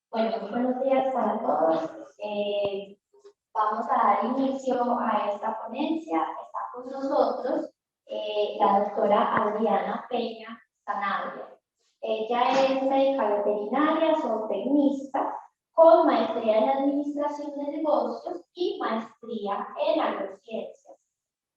Bueno, buenos días para todos. Vamos a dar inicio a esta ponencia. Está con nosotros la doctora Adriana Peña Sanabria. Ella es médica veterinaria, zootecnista, con maestría en Administración de Negocios y maestría en Agrociencias.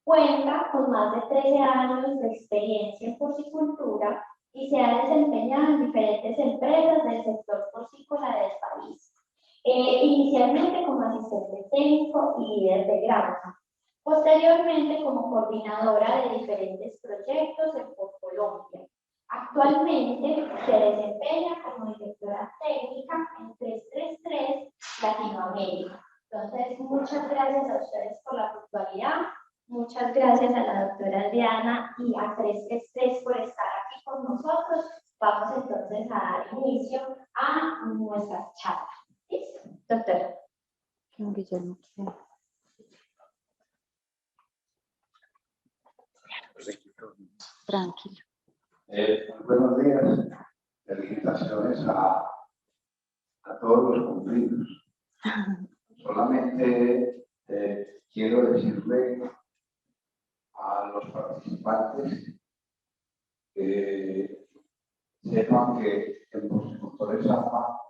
Cuenta con más de 13 años de experiencia en porcicultura y se ha desempeñado en diferentes empresas del sector porcícola del país. Inicialmente como asistente técnico y líder de granja. Posteriormente como coordinadora de diferentes proyectos en Colombia. Actualmente se desempeña como directora técnica en 333 Latinoamérica. Entonces, muchas gracias a ustedes por la puntualidad. Muchas gracias a la doctora Adriana y a 333 por estar aquí con nosotros. Vamos entonces a dar inicio a nuestra charla. ¿Listo? Doctora. Guillermo. Tranquilo. Buenos días. Felicitaciones a todos los cumplidos. Solamente quiero decirle a los participantes que sepan que en Porcicultores APA,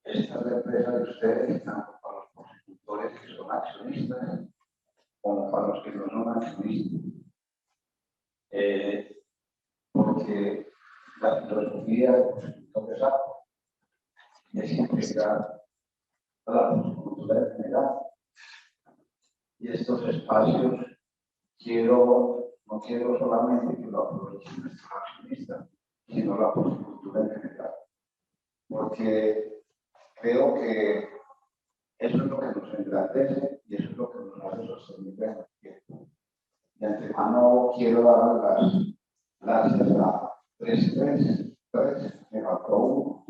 esta es la empresa de ustedes, tanto para los porcicultores que son accionistas como para los que no son accionistas. Porque la filosofía de Porcicultores APA es integrar a la porcicultura en general. Y estos espacios no quiero solamente que lo aprovechen nuestros accionistas, sino la porcicultura en general. Porque creo que eso es lo que nos engrandece y eso es lo que nos hace sostenible en el tiempo. De antemano quiero dar las gracias a 333, me faltó uno,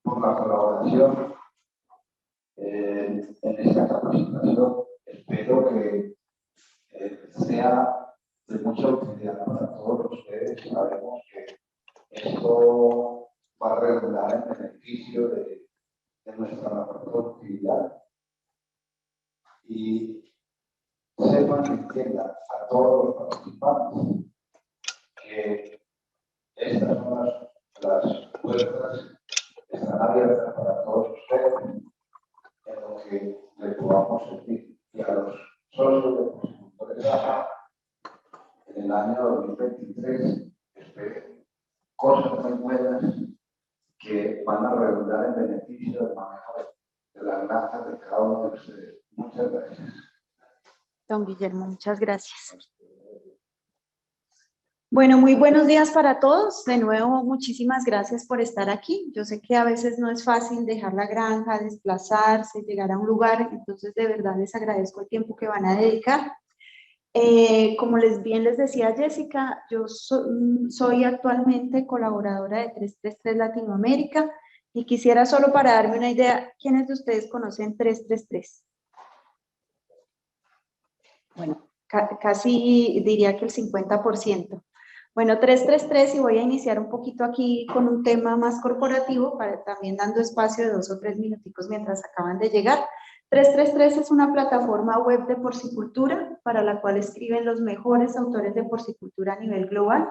por la colaboración en esta capacitación. Espero que sea de mucha utilidad para todos ustedes. Sabemos que esto va a redundar en beneficio de nuestra mejor productividad. Y sepan y entiendan a todos los participantes que estas son las puertas que están abiertas para todos ustedes en lo que le podamos servir. Y a los socios de Porcicultores APA, en el año 2023, esperen cosas muy buenas que van a redundar en beneficio del manejo de las granjas de cada uno de ustedes. Muchas gracias. Don Guillermo, muchas gracias. Bueno, muy buenos días para todos. De nuevo, muchísimas gracias por estar aquí. Yo sé que a veces no es fácil dejar la granja, desplazarse, llegar a un lugar, entonces de verdad les agradezco el tiempo que van a dedicar. Como bien les decía Jessica, yo soy actualmente colaboradora de 333 Latinoamérica y quisiera solo para darme una idea, ¿quiénes de ustedes conocen 333? Bueno, casi diría que el 50%. Bueno, 333, y voy a iniciar un poquito aquí con un tema más corporativo, para también dando espacio de 2 o 3 minuticos mientras acaban de llegar. 333 es una plataforma web de porcicultura para la cual escriben los mejores autores de porcicultura a nivel global.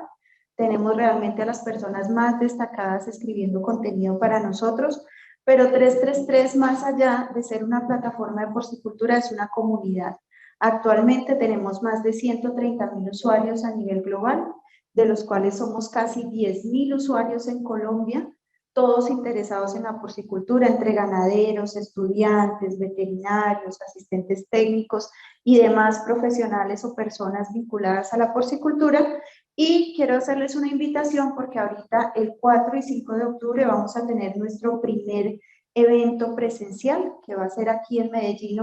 Tenemos realmente a las personas más destacadas escribiendo contenido para nosotros, pero 333, más allá de ser una plataforma de porcicultura, es una comunidad. Actualmente tenemos más de 130.000 usuarios a nivel global, de los cuales somos casi 10.000 usuarios en Colombia, todos interesados en la porcicultura, entre ganaderos, estudiantes, veterinarios, asistentes técnicos y demás profesionales o personas vinculadas a la porcicultura. Y quiero hacerles una invitación porque ahorita el 4 y 5 de octubre vamos a tener nuestro primer evento presencial, que va a ser aquí en Medellín,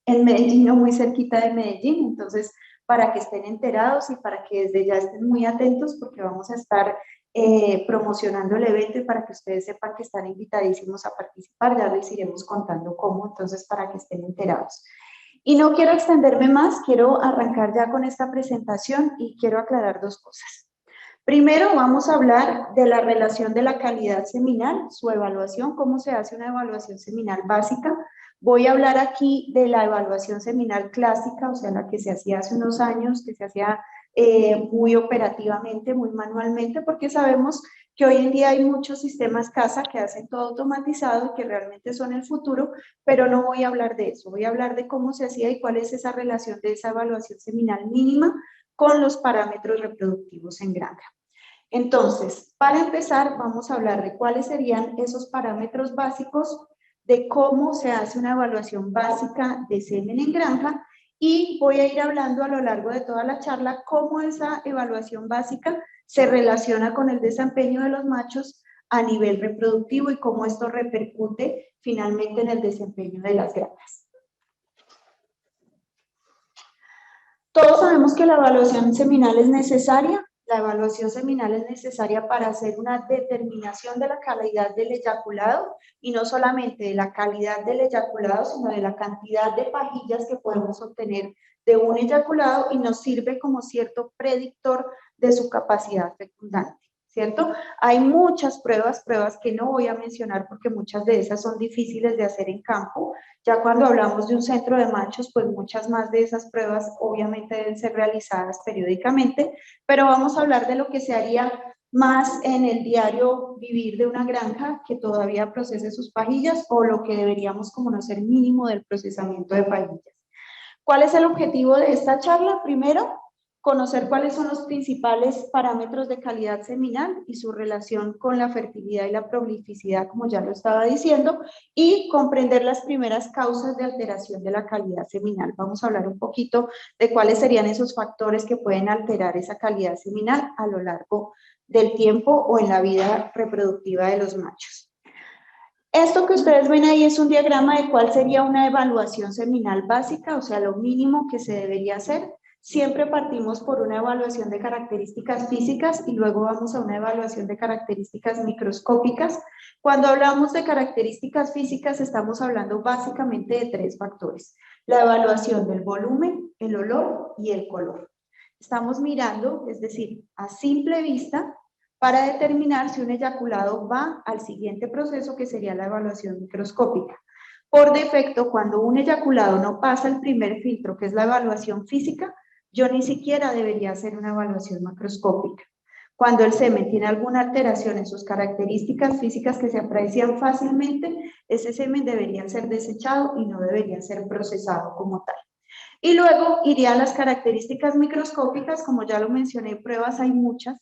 en Medellín, muy cerquita de Medellín. Entonces, para que estén enterados y para que desde ya estén muy atentos, porque vamos a estar promocionando el evento y para que ustedes sepan que están invitadísimos a participar. Ya les iremos contando cómo, entonces, para que estén enterados. Y no quiero extenderme más, quiero arrancar ya con esta presentación y quiero aclarar 2 cosas. Primero vamos a hablar de la relación de la calidad seminal, su evaluación, cómo se hace una evaluación seminal básica. Voy a hablar aquí de la evaluación seminal clásica, o sea, la que se hacía hace unos años, que se hacía muy operativamente, muy manualmente, porque sabemos que hoy en día hay muchos sistemas CASA que hacen todo automatizado y que realmente son el futuro, pero no voy a hablar de eso, voy a hablar de cómo se hacía y cuál es esa relación de esa evaluación seminal mínima con los parámetros reproductivos en granja. Entonces, para empezar, vamos a hablar de cuáles serían esos parámetros básicos de cómo se hace una evaluación básica de semen en granja y voy a ir hablando a lo largo de toda la charla cómo esa evaluación básica se relaciona con el desempeño de los machos a nivel reproductivo y cómo esto repercute finalmente en el desempeño de las granjas. Todos sabemos que la evaluación seminal es necesaria. La evaluación seminal es necesaria para hacer una determinación de la calidad del eyaculado y no solamente de la calidad del eyaculado, sino de la cantidad de pajillas que podemos obtener de un eyaculado y nos sirve como cierto predictor de su capacidad fecundante, ¿cierto? Hay muchas pruebas que no voy a mencionar porque muchas de esas son difíciles de hacer en campo. Ya cuando hablamos de un centro de machos, pues muchas más de esas pruebas obviamente deben ser realizadas periódicamente, pero vamos a hablar de lo que se haría más en el diario vivir de una granja que todavía procese sus pajillas o lo que deberíamos conocer mínimo del procesamiento de pajillas. ¿Cuál es el objetivo de esta charla? Primero, conocer cuáles son los principales parámetros de calidad seminal y su relación con la fertilidad y la prolificidad, como ya lo estaba diciendo, y comprender las primeras causas de alteración de la calidad seminal. Vamos a hablar un poquito de cuáles serían esos factores que pueden alterar esa calidad seminal a lo largo del tiempo o en la vida reproductiva de los machos. Esto que ustedes ven ahí es un diagrama de cuál sería una evaluación seminal básica, o sea, lo mínimo que se debería hacer. Siempre partimos por una evaluación de características físicas y luego vamos a una evaluación de características microscópicas. Cuando hablamos de características físicas estamos hablando básicamente de tres factores: la evaluación del volumen, el olor y el color. Estamos mirando, es decir, a simple vista, para determinar si un eyaculado va al siguiente proceso que sería la evaluación microscópica. Por defecto, cuando un eyaculado no pasa el primer filtro, que es la evaluación física, yo ni siquiera debería hacer una evaluación macroscópica. Cuando el semen tiene alguna alteración en sus características físicas que se aprecian fácilmente, ese semen debería ser desechado y no debería ser procesado como tal. Y luego iría a las características microscópicas, como ya lo mencioné, pruebas hay muchas.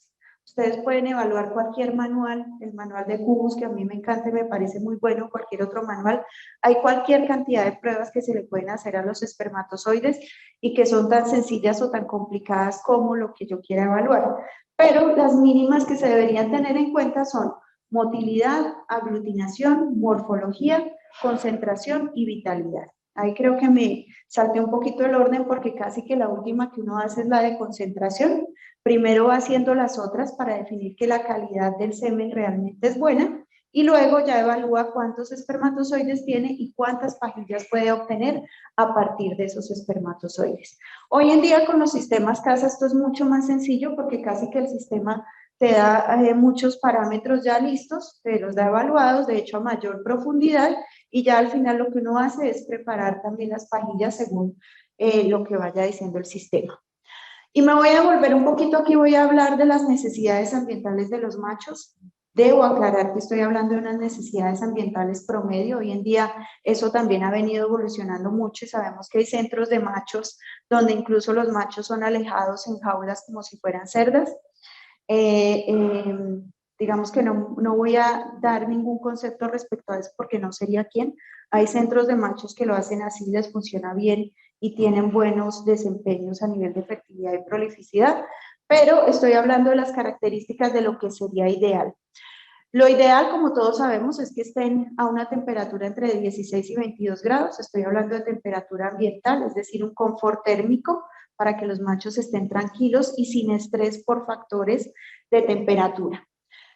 Ustedes pueden evaluar cualquier manual, el manual de cubos, que a mí me encanta y me parece muy bueno, cualquier otro manual. Hay cualquier cantidad de pruebas que se le pueden hacer a los espermatozoides y que son tan sencillas o tan complicadas como lo que yo quiera evaluar. Pero las mínimas que se deberían tener en cuenta son motilidad, aglutinación, morfología, concentración y vitalidad. Ahí creo que me salté un poquito el orden porque casi que la última que uno hace es la de concentración. Primero va haciendo las otras para definir que la calidad del semen realmente es buena y luego ya evalúa cuántos espermatozoides tiene y cuántas pajillas puede obtener a partir de esos espermatozoides. Hoy en día con los sistemas CASA esto es mucho más sencillo porque casi que el sistema te da muchos parámetros ya listos, te los da evaluados, de hecho a mayor profundidad, y ya al final lo que uno hace es preparar también las pajillas según lo que vaya diciendo el sistema. Y me voy a volver un poquito aquí, voy a hablar de las necesidades ambientales de los machos. Debo aclarar que estoy hablando de unas necesidades ambientales promedio. Hoy en día eso también ha venido evolucionando mucho y sabemos que hay centros de machos donde incluso los machos son alejados en jaulas como si fueran cerdas. Digamos que no voy a dar ningún concepto respecto a eso porque no sería quien. Hay centros de machos que lo hacen así, les funciona bien y tienen buenos desempeños a nivel de fertilidad y prolificidad, pero estoy hablando de las características de lo que sería ideal. Lo ideal, como todos sabemos, es que estén a una temperatura entre 16 y 22 grados. Estoy hablando de temperatura ambiental, es decir, un confort térmico para que los machos estén tranquilos y sin estrés por factores de temperatura.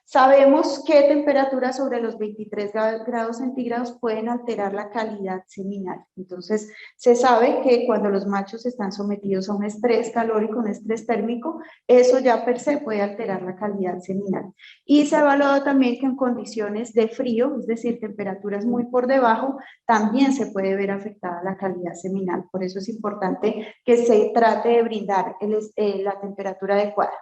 Sabemos que temperaturas sobre los 23 grados centígrados pueden alterar la calidad seminal. Entonces, se sabe que cuando los machos están sometidos a un estrés calórico, un estrés térmico, eso ya per se puede alterar la calidad seminal. Y se ha evaluado también que en condiciones de frío, es decir, temperaturas muy por debajo, también se puede ver afectada la calidad seminal. Por eso es importante que se trate de brindar la temperatura adecuada.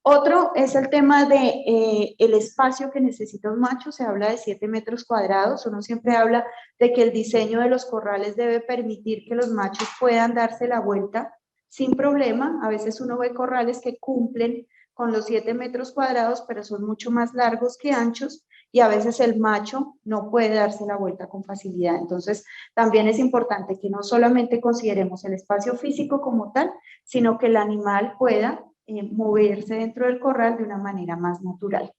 Otro es el tema de el espacio que necesita un macho. Se habla de 7 metros cuadrados. Uno siempre habla de que el diseño de los corrales debe permitir que los machos puedan darse la vuelta sin problema. A veces uno ve corrales que cumplen con los 7 metros cuadrados, pero son mucho más largos que anchos, y a veces el macho no puede darse la vuelta con facilidad. Entonces, también es importante que no solamente consideremos el espacio físico como tal, sino que el animal pueda moverse dentro del corral de una manera más natural.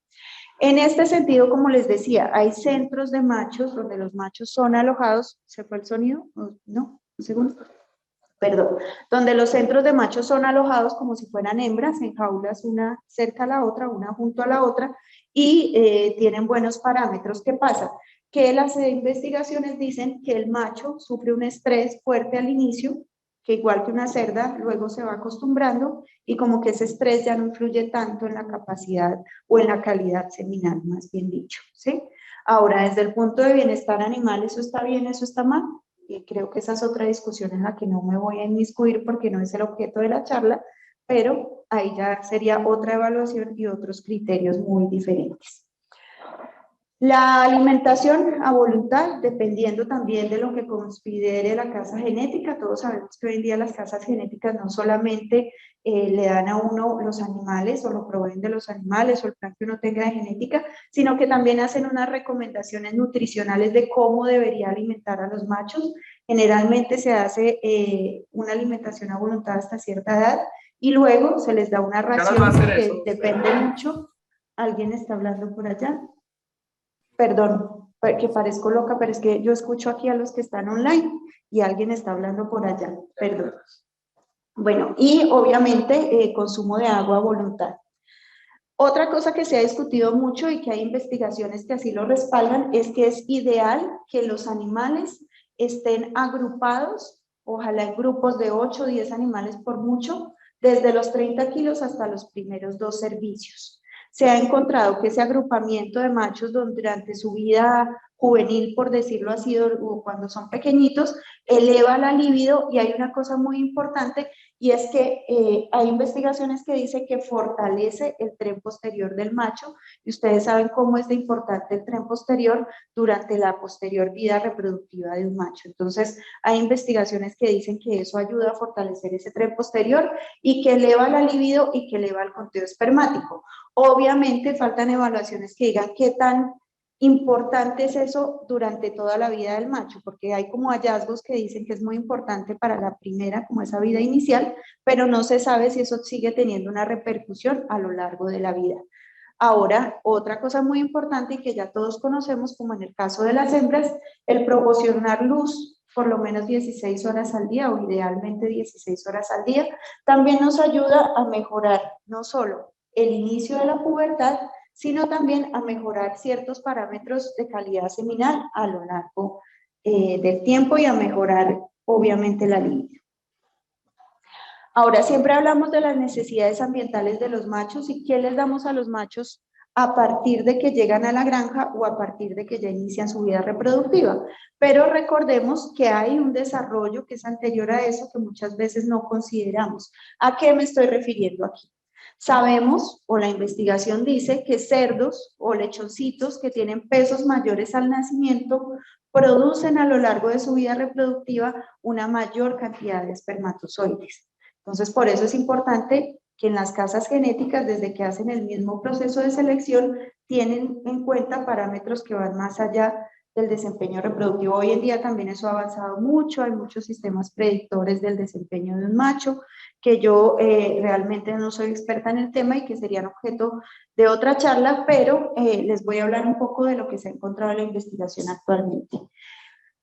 En este sentido, como les decía, hay centros de machos donde los machos son alojados. ¿Se fue el sonido? No, un segundo. Perdón, donde los centros de machos son alojados como si fueran hembras, en jaulas una cerca a la otra, una junto a la otra, y tienen buenos parámetros. ¿Qué pasa? Que las investigaciones dicen que el macho sufre un estrés fuerte al inicio, que igual que una cerda, luego se va acostumbrando, y como que ese estrés ya no influye tanto en la capacidad o en la calidad seminal, más bien dicho, ¿sí? Ahora, desde el punto de bienestar animal, ¿eso está bien, eso está mal? Y creo que esa es otra discusión en la que no me voy a inmiscuir porque no es el objeto de la charla, pero ahí ya sería otra evaluación y otros criterios muy diferentes. La alimentación a voluntad, dependiendo también de lo que considere la casa genética. Todos sabemos que hoy en día las casas genéticas no solamente le dan a uno los animales o lo proveen de los animales o el plan que uno tenga de genética, sino que también hacen unas recomendaciones nutricionales de cómo debería alimentar a los machos. Generalmente se hace una alimentación a voluntad hasta cierta edad y luego se les da una ración que depende mucho. ¿Alguien está hablando por allá? Perdón, que parezco loca, pero es que yo escucho aquí a los que están online y alguien está hablando por allá, perdón. Bueno, y obviamente consumo de agua a voluntad. Otra cosa que se ha discutido mucho y que hay investigaciones que así lo respaldan es que es ideal que los animales estén agrupados, ojalá en grupos de 8 o 10 animales por mucho, desde los 30 kilos hasta los primeros 2 servicios. Se ha encontrado que ese agrupamiento de machos durante su vida juvenil, por decirlo así, o cuando son pequeñitos, eleva la libido, y hay una cosa muy importante, y es que hay investigaciones que dicen que fortalece el tren posterior del macho, y ustedes saben cómo es de importante el tren posterior durante la posterior vida reproductiva de un macho. Entonces, hay investigaciones que dicen que eso ayuda a fortalecer ese tren posterior y que eleva la libido y que eleva el conteo espermático. Obviamente faltan evaluaciones que digan qué tan importante es eso durante toda la vida del macho, porque hay como hallazgos que dicen que es muy importante para la primera, como esa vida inicial, pero no se sabe si eso sigue teniendo una repercusión a lo largo de la vida. Ahora, otra cosa muy importante y que ya todos conocemos, como en el caso de las hembras, el proporcionar luz por lo menos 16 horas al día o idealmente 16 horas al día, también nos ayuda a mejorar no solo el inicio de la pubertad, sino también a mejorar ciertos parámetros de calidad seminal a lo largo del tiempo y a mejorar, obviamente, la libido. Ahora, siempre hablamos de las necesidades ambientales de los machos y qué les damos a los machos a partir de que llegan a la granja o a partir de que ya inician su vida reproductiva. Pero recordemos que hay un desarrollo que es anterior a eso que muchas veces no consideramos. ¿A qué me estoy refiriendo aquí? Sabemos, o la investigación dice, que cerdos o lechoncitos que tienen pesos mayores al nacimiento producen a lo largo de su vida reproductiva una mayor cantidad de espermatozoides. Entonces, por eso es importante que en las casas genéticas, desde que hacen el mismo proceso de selección, tienen en cuenta parámetros que van más allá del desempeño reproductivo. Hoy en día también eso ha avanzado mucho, hay muchos sistemas predictores del desempeño de un macho, que yo realmente no soy experta en el tema y que serían objeto de otra charla, pero les voy a hablar un poco de lo que se ha encontrado en la investigación actualmente.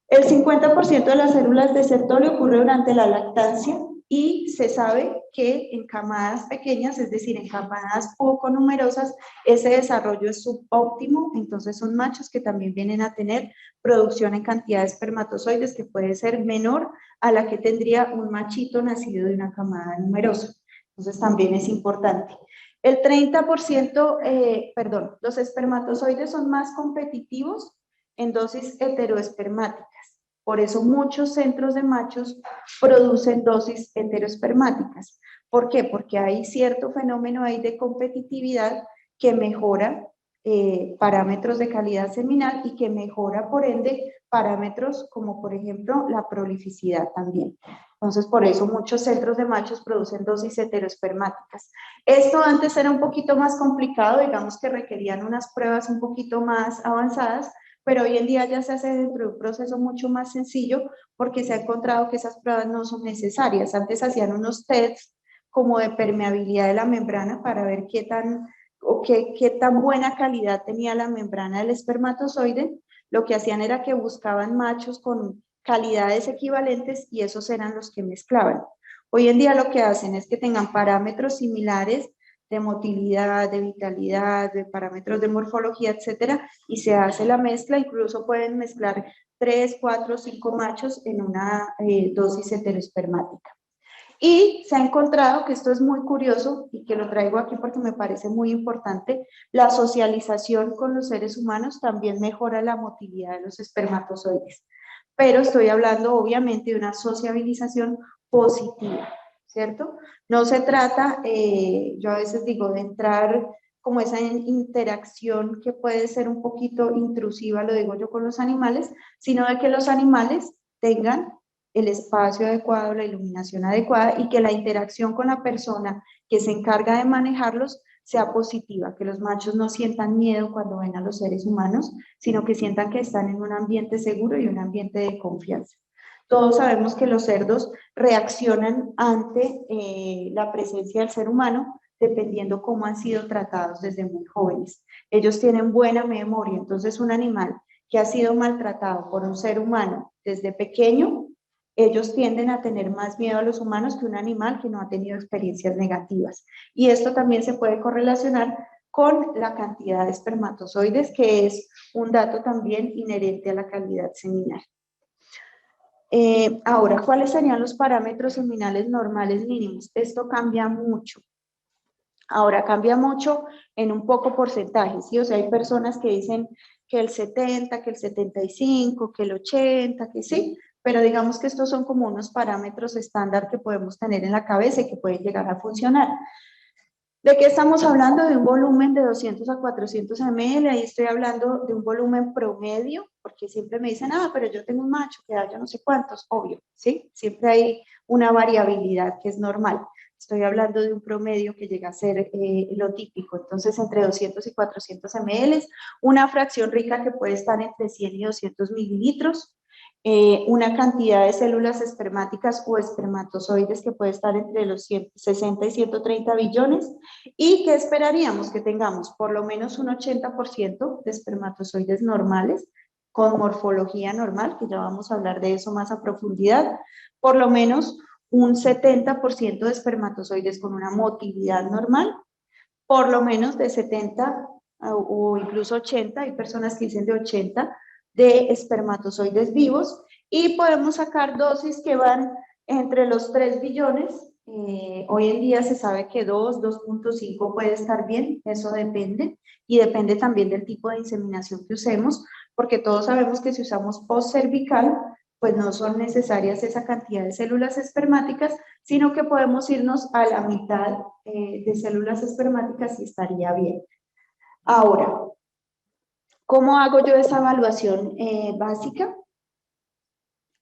El 50% de las células de Sertoli ocurre durante la lactancia y se sabe que en camadas pequeñas, es decir, en camadas poco numerosas, ese desarrollo es subóptimo, entonces son machos que también vienen a tener producción en cantidad de espermatozoides que puede ser menor a la que tendría un machito nacido de una camada numerosa. Entonces también es importante. El 30%, los espermatozoides son más competitivos en dosis heteroespermáticas. Por eso muchos centros de machos producen dosis heteroespermáticas. ¿Por qué? Porque hay cierto fenómeno ahí de competitividad que mejora parámetros de calidad seminal y que mejora, por ende, parámetros como, por ejemplo, la prolificidad también. Entonces, por eso muchos centros de machos producen dosis heteroespermáticas. Esto antes era un poquito más complicado, digamos que requerían unas pruebas un poquito más avanzadas, pero hoy en día ya se hace dentro de un proceso mucho más sencillo porque se ha encontrado que esas pruebas no son necesarias. Antes hacían unos tests como de permeabilidad de la membrana para ver qué tan buena calidad tenía la membrana del espermatozoide. Lo que hacían era que buscaban machos con calidades equivalentes y esos eran los que mezclaban. Hoy en día lo que hacen es que tengan parámetros similares de motilidad, de vitalidad, de parámetros de morfología, etcétera, y se hace la mezcla, incluso pueden mezclar 3, 4, 5 machos en una dosis heteroespermática. Y se ha encontrado que esto es muy curioso y que lo traigo aquí porque me parece muy importante, la socialización con los seres humanos también mejora la motilidad de los espermatozoides, pero estoy hablando obviamente de una sociabilización positiva, ¿cierto? No se trata, yo a veces digo, de entrar como esa interacción que puede ser un poquito intrusiva, lo digo yo, con los animales, sino de que los animales tengan el espacio adecuado, la iluminación adecuada y que la interacción con la persona que se encarga de manejarlos sea positiva, que los machos no sientan miedo cuando ven a los seres humanos, sino que sientan que están en un ambiente seguro y un ambiente de confianza. Todos sabemos que los cerdos reaccionan ante la presencia del ser humano dependiendo cómo han sido tratados desde muy jóvenes. Ellos tienen buena memoria, entonces un animal que ha sido maltratado por un ser humano desde pequeño, ellos tienden a tener más miedo a los humanos que un animal que no ha tenido experiencias negativas. Y esto también se puede correlacionar con la cantidad de espermatozoides, que es un dato también inherente a la calidad seminal. Ahora, ¿cuáles serían los parámetros seminales normales mínimos? Esto cambia mucho. Ahora, cambia mucho en un poco porcentaje, ¿sí? O sea, hay personas que dicen que el 70, que el 75, que el 80, que sí, pero digamos que estos son como unos parámetros estándar que podemos tener en la cabeza y que pueden llegar a funcionar. ¿De qué estamos hablando? De un volumen de 200 a 400 ml, ahí estoy hablando de un volumen promedio, porque siempre me dicen, pero yo tengo un macho que da yo no sé cuántos, obvio, ¿sí? Siempre hay una variabilidad que es normal. Estoy hablando de un promedio que llega a ser lo típico, entonces entre 200 y 400 ml, una fracción rica que puede estar entre 100 y 200 mililitros, una cantidad de células espermáticas o espermatozoides que puede estar entre los 60 y 130 billones, y que esperaríamos que tengamos por lo menos un 80% de espermatozoides normales, con morfología normal, que ya vamos a hablar de eso más a profundidad, por lo menos un 70% de espermatozoides con una motilidad normal, por lo menos de 70 o incluso 80, hay personas que dicen de 80, de espermatozoides vivos, y podemos sacar dosis que van entre los 3 billones. Hoy en día se sabe que 2.5 puede estar bien, eso depende, y depende también del tipo de inseminación que usemos, porque todos sabemos que si usamos postcervical, pues no son necesarias esa cantidad de células espermáticas, sino que podemos irnos a la mitad de células espermáticas y estaría bien. Ahora, ¿cómo hago yo esa evaluación básica?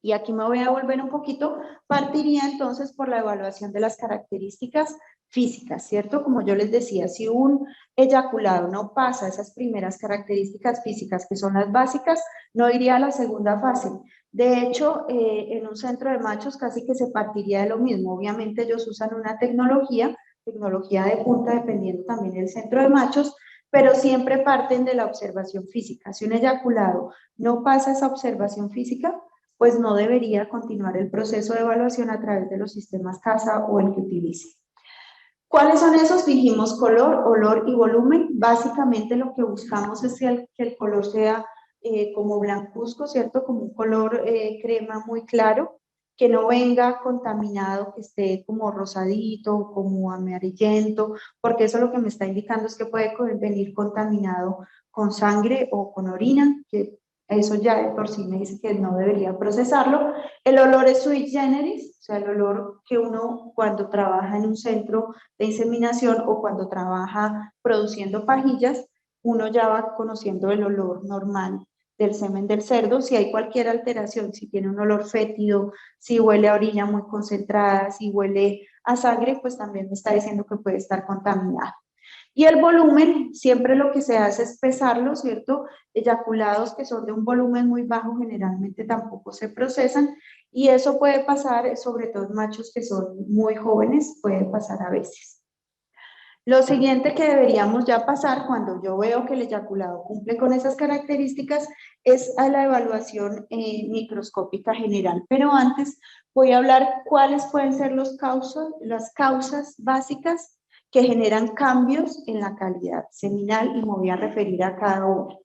Y aquí me voy a volver un poquito, partiría entonces por la evaluación de las características físicas, ¿cierto? Como yo les decía, si un eyaculado no pasa esas primeras características físicas, que son las básicas, no iría a la segunda fase. De hecho, en un centro de machos casi que se partiría de lo mismo. Obviamente ellos usan una tecnología de punta, dependiendo también del centro de machos, pero siempre parten de la observación física. Si un eyaculado no pasa esa observación física, pues no debería continuar el proceso de evaluación a través de los sistemas CASA o el que utilice. ¿Cuáles son esos? Dijimos color, olor y volumen. Básicamente lo que buscamos es que el color sea como blancuzco, ¿cierto? Como un color crema muy claro, que no venga contaminado, que esté como rosadito, como amarillento, porque eso lo que me está indicando es que puede venir contaminado con sangre o con orina, que eso ya de por sí me dice que no debería procesarlo. El olor es sui generis, o sea, el olor que uno cuando trabaja en un centro de inseminación o cuando trabaja produciendo pajillas, uno ya va conociendo el olor normal del semen del cerdo. Si hay cualquier alteración, si tiene un olor fétido, si huele a orina muy concentrada, si huele a sangre, pues también me está diciendo que puede estar contaminado. Y el volumen, siempre lo que se hace es pesarlo, ¿cierto? Eyaculados que son de un volumen muy bajo generalmente tampoco se procesan y eso puede pasar, sobre todo en machos que son muy jóvenes, puede pasar a veces. Lo siguiente que deberíamos ya pasar cuando yo veo que el eyaculado cumple con esas características es a la evaluación microscópica general. Pero antes voy a hablar cuáles pueden ser las causas básicas que generan cambios en la calidad seminal y me voy a referir a cada uno.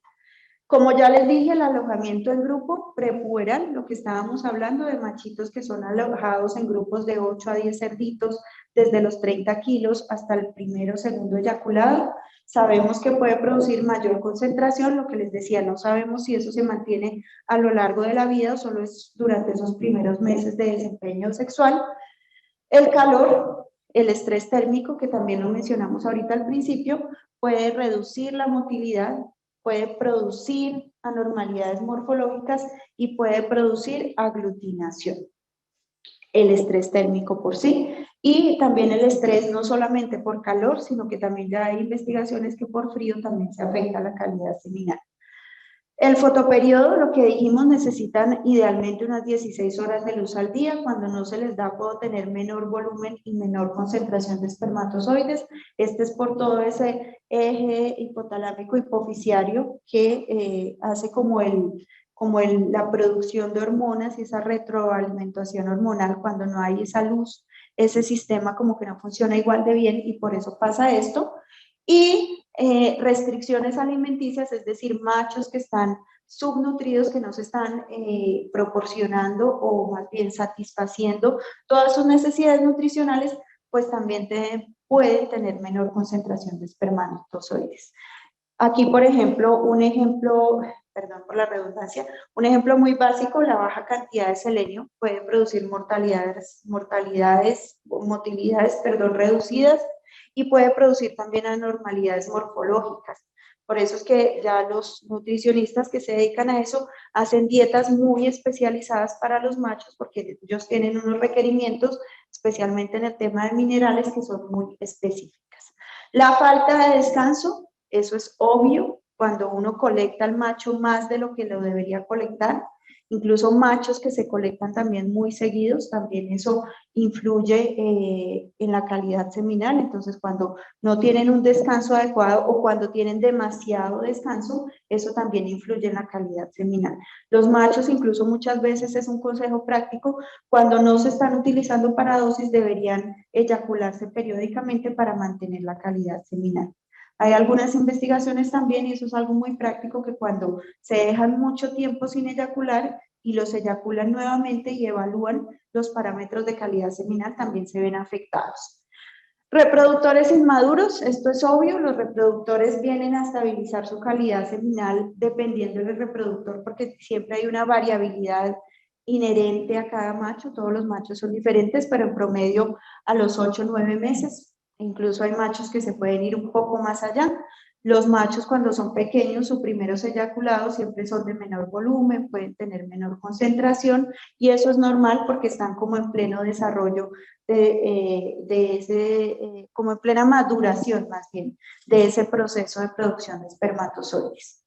Como ya les dije, el alojamiento en grupo prepuberal, lo que estábamos hablando de machitos que son alojados en grupos de 8 a 10 cerditos desde los 30 kilos hasta el primero o segundo eyaculado, sabemos que puede producir mayor concentración, lo que les decía, no sabemos si eso se mantiene a lo largo de la vida o solo es durante esos primeros meses de desempeño sexual. El calor, el estrés térmico, que también lo mencionamos ahorita al principio, puede reducir la motilidad, puede producir anormalidades morfológicas y puede producir aglutinación. El estrés térmico por sí y también el estrés no solamente por calor, sino que también ya hay investigaciones que por frío también se afecta la calidad seminal. El fotoperiodo, lo que dijimos, necesitan idealmente unas 16 horas de luz al día. Cuando no se les da, puedo tener menor volumen y menor concentración de espermatozoides. Este es por todo ese eje hipotalámico hipofisiario que hace como la producción de hormonas y esa retroalimentación hormonal. Cuando no hay esa luz, ese sistema como que no funciona igual de bien y por eso pasa esto. Y restricciones alimenticias, es decir, machos que están subnutridos, que no se están proporcionando o más bien satisfaciendo todas sus necesidades nutricionales, pues también pueden tener menor concentración de espermatozoides. Aquí, por ejemplo, perdón por la redundancia, un ejemplo muy básico, la baja cantidad de selenio puede producir motilidades reducidas y puede producir también anormalidades morfológicas. Por eso es que ya los nutricionistas que se dedican a eso hacen dietas muy especializadas para los machos porque ellos tienen unos requerimientos, especialmente en el tema de minerales, que son muy específicas. La falta de descanso, eso es obvio, cuando uno colecta al macho más de lo que lo debería colectar, incluso machos que se colectan también muy seguidos, también eso influye en la calidad seminal. Entonces, cuando no tienen un descanso adecuado o cuando tienen demasiado descanso, eso también influye en la calidad seminal. Los machos, incluso muchas veces es un consejo práctico, cuando no se están utilizando para dosis, deberían eyacularse periódicamente para mantener la calidad seminal. Hay algunas investigaciones también, y eso es algo muy práctico, que cuando se dejan mucho tiempo sin eyacular y los eyaculan nuevamente y evalúan los parámetros de calidad seminal, también se ven afectados. Reproductores inmaduros, esto es obvio, los reproductores vienen a estabilizar su calidad seminal dependiendo del reproductor, porque siempre hay una variabilidad inherente a cada macho, todos los machos son diferentes, pero en promedio a los 8 o 9 meses. Incluso hay machos que se pueden ir un poco más allá. Los machos cuando son pequeños, sus primeros eyaculados siempre son de menor volumen, pueden tener menor concentración y eso es normal porque están como en pleno desarrollo como en plena maduración más bien, de ese proceso de producción de espermatozoides.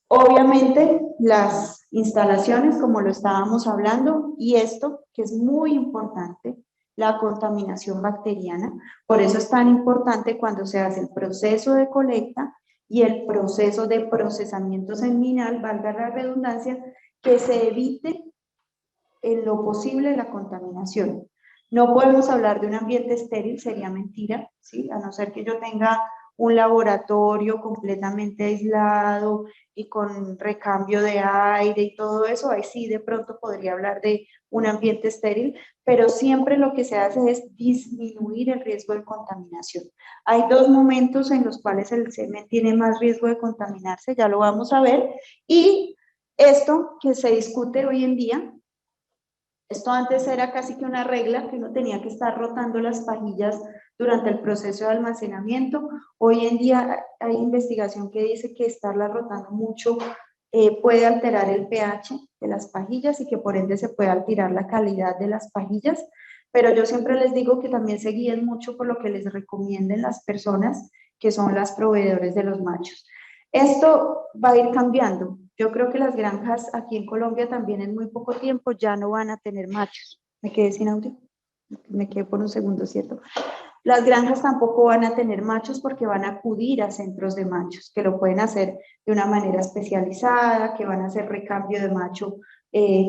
Obviamente las instalaciones, como lo estábamos hablando, y esto que es muy importante, la contaminación bacteriana. Por eso es tan importante cuando se hace el proceso de colecta y el proceso de procesamiento seminal, valga la redundancia, que se evite en lo posible la contaminación. No podemos hablar de un ambiente estéril, sería mentira, ¿sí? A no ser que yo tenga un laboratorio completamente aislado y con recambio de aire y todo eso, ahí sí de pronto podría hablar de un ambiente estéril, pero siempre lo que se hace es disminuir el riesgo de contaminación. Hay dos momentos en los cuales el semen tiene más riesgo de contaminarse, ya lo vamos a ver, y esto que se discute hoy en día, esto antes era casi que una regla, que uno tenía que estar rotando las pajillas durante el proceso de almacenamiento. Hoy en día hay investigación que dice que estarla rotando mucho puede alterar el pH de las pajillas y que por ende se puede alterar la calidad de las pajillas. Pero yo siempre les digo que también se guíen mucho por lo que les recomienden las personas que son las proveedores de los machos. Esto va a ir cambiando. Yo creo que las granjas aquí en Colombia también en muy poco tiempo ya no van a tener machos. Me quedé sin audio. Me quedé por un segundo, ¿cierto? Las granjas tampoco van a tener machos porque van a acudir a centros de machos, que lo pueden hacer de una manera especializada, que van a hacer recambio de macho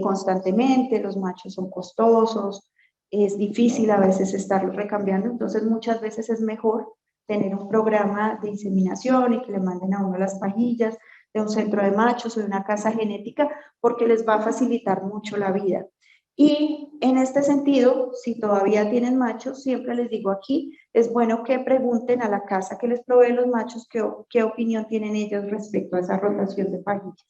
constantemente. Los machos son costosos, es difícil a veces estarlos recambiando, entonces muchas veces es mejor tener un programa de inseminación y que le manden a uno las pajillas de un centro de machos o de una casa genética, porque les va a facilitar mucho la vida. Y en este sentido, si todavía tienen machos, siempre les digo aquí, es bueno que pregunten a la casa que les provee los machos qué opinión tienen ellos respecto a esa rotación de pajillas.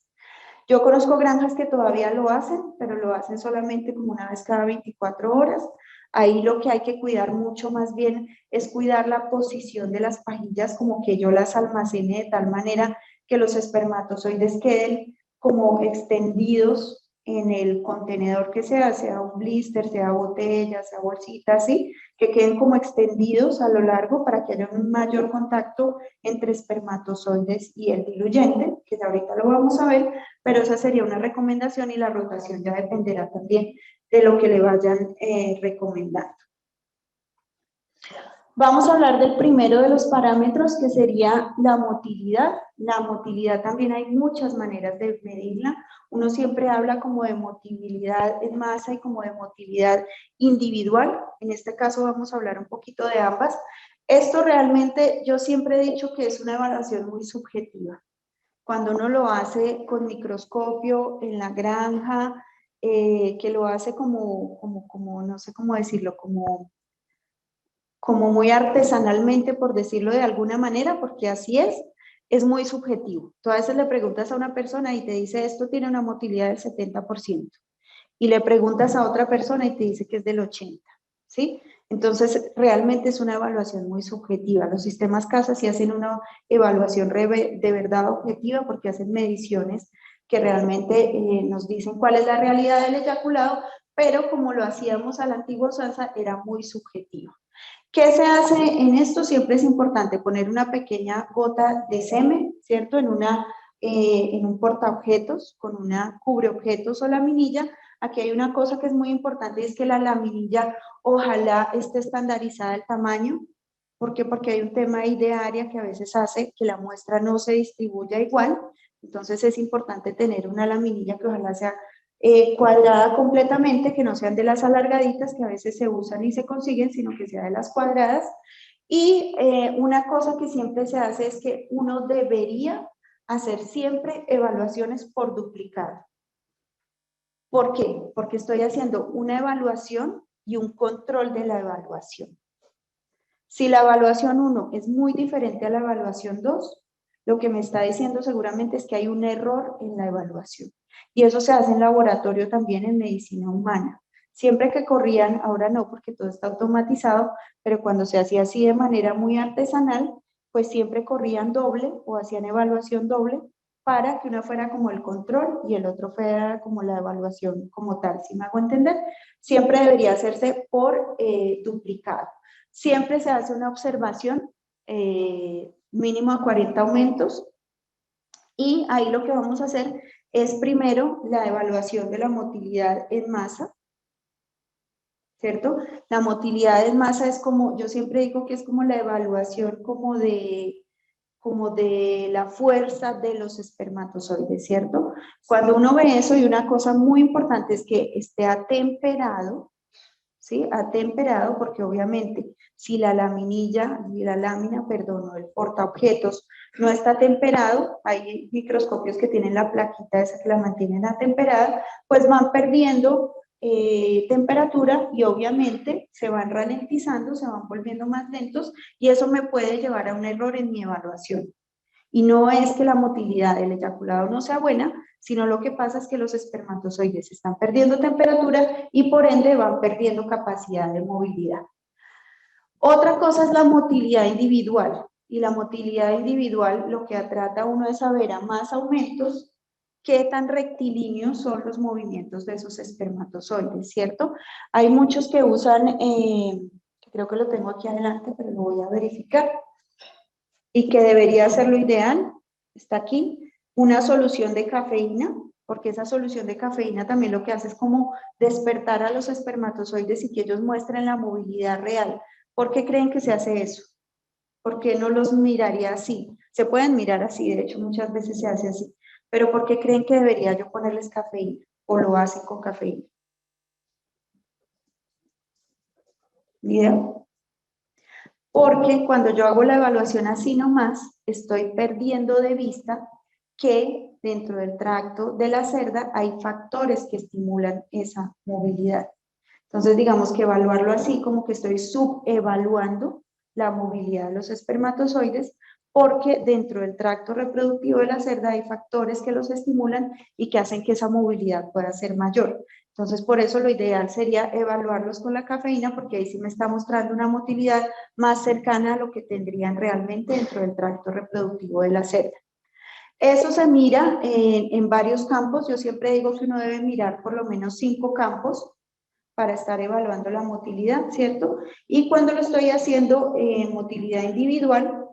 Yo conozco granjas que todavía lo hacen, pero lo hacen solamente como una vez cada 24 horas. Ahí lo que hay que cuidar mucho más bien es cuidar la posición de las pajillas, como que yo las almacene de tal manera que los espermatozoides queden como extendidos en el contenedor que sea un blister, sea botella, sea bolsita, así, que queden como extendidos a lo largo para que haya un mayor contacto entre espermatozoides y el diluyente, que ahorita lo vamos a ver, pero esa sería una recomendación y la rotación ya dependerá también de lo que le vayan recomendando. Vamos a hablar del primero de los parámetros, que sería la motilidad. La motilidad también hay muchas maneras de medirla. Uno siempre habla como de motilidad en masa y como de motilidad individual. En este caso vamos a hablar un poquito de ambas. Esto realmente yo siempre he dicho que es una evaluación muy subjetiva. Cuando uno lo hace con microscopio en la granja, que lo hace como, no sé cómo decirlo, como muy artesanalmente, por decirlo de alguna manera, porque así es muy subjetivo. Tú a veces le preguntas a una persona y te dice, esto tiene una motilidad del 70%, y le preguntas a otra persona y te dice que es del 80%, ¿sí? Entonces, realmente es una evaluación muy subjetiva. Los sistemas CASA sí hacen una evaluación de verdad objetiva porque hacen mediciones que realmente nos dicen cuál es la realidad del eyaculado, pero como lo hacíamos a la antigua usanza, era muy subjetivo. ¿Qué se hace en esto? Siempre es importante poner una pequeña gota de semen, ¿cierto? En un portaobjetos, con una cubreobjetos o laminilla. Aquí hay una cosa que es muy importante, y es que la laminilla ojalá esté estandarizada el tamaño. ¿Por qué? Porque hay un tema ahí de área que a veces hace que la muestra no se distribuya igual. Entonces es importante tener una laminilla que ojalá sea cuadrada completamente, que no sean de las alargaditas que a veces se usan y se consiguen, sino que sea de las cuadradas. Y una cosa que siempre se hace es que uno debería hacer siempre evaluaciones por duplicado. ¿Por qué? Porque estoy haciendo una evaluación y un control de la evaluación. Si la evaluación 1 es muy diferente a la evaluación 2, lo que me está diciendo seguramente es que hay un error en la evaluación. Y eso se hace en laboratorio también en medicina humana. Siempre que corrían, ahora no porque todo está automatizado, pero cuando se hacía así de manera muy artesanal, pues siempre corrían doble o hacían evaluación doble para que una fuera como el control y el otro fuera como la evaluación como tal. ¿Sí me hago entender? Siempre debería hacerse por duplicado. Siempre se hace una observación mínimo a 40 aumentos, y ahí lo que vamos a hacer es primero la evaluación de la motilidad en masa, ¿cierto? La motilidad en masa es como, yo siempre digo que es como la evaluación como de la fuerza de los espermatozoides, ¿cierto? Cuando uno ve eso, y una cosa muy importante es que esté atemperado, ¿sí? Atemperado, porque obviamente si la lámina, perdón, o el portaobjetos no está temperado, hay microscopios que tienen la plaquita esa que la mantienen atemperada, pues van perdiendo temperatura y obviamente se van ralentizando, se van volviendo más lentos y eso me puede llevar a un error en mi evaluación. Y no es que la motilidad del eyaculado no sea buena, sino lo que pasa es que los espermatozoides están perdiendo temperatura y por ende van perdiendo capacidad de movilidad. Otra cosa es la motilidad individual. Y la motilidad individual lo que trata uno de saber a más aumentos qué tan rectilíneos son los movimientos de esos espermatozoides, ¿cierto? Hay muchos que usan, creo que lo tengo aquí adelante, pero lo voy a verificar, y que debería ser lo ideal, está aquí, una solución de cafeína, porque esa solución de cafeína también lo que hace es como despertar a los espermatozoides y que ellos muestren la movilidad real. ¿Por qué creen que se hace eso? ¿Por qué no los miraría así? Se pueden mirar así, de hecho muchas veces se hace así, pero ¿por qué creen que debería yo ponerles cafeína? ¿O lo hacen con cafeína? ¿Ni idea? Porque cuando yo hago la evaluación así nomás, estoy perdiendo de vista que dentro del tracto de la cerda hay factores que estimulan esa movilidad. Entonces, digamos que evaluarlo así, como que estoy subevaluando la movilidad de los espermatozoides, porque dentro del tracto reproductivo de la cerda hay factores que los estimulan y que hacen que esa movilidad pueda ser mayor. Entonces, por eso lo ideal sería evaluarlos con la cafeína, porque ahí sí me está mostrando una motilidad más cercana a lo que tendrían realmente dentro del tracto reproductivo de la cerda. Eso se mira en varios campos. Yo siempre digo que uno debe mirar por lo menos 5 campos para estar evaluando la motilidad, ¿cierto? Y cuando lo estoy haciendo en motilidad individual,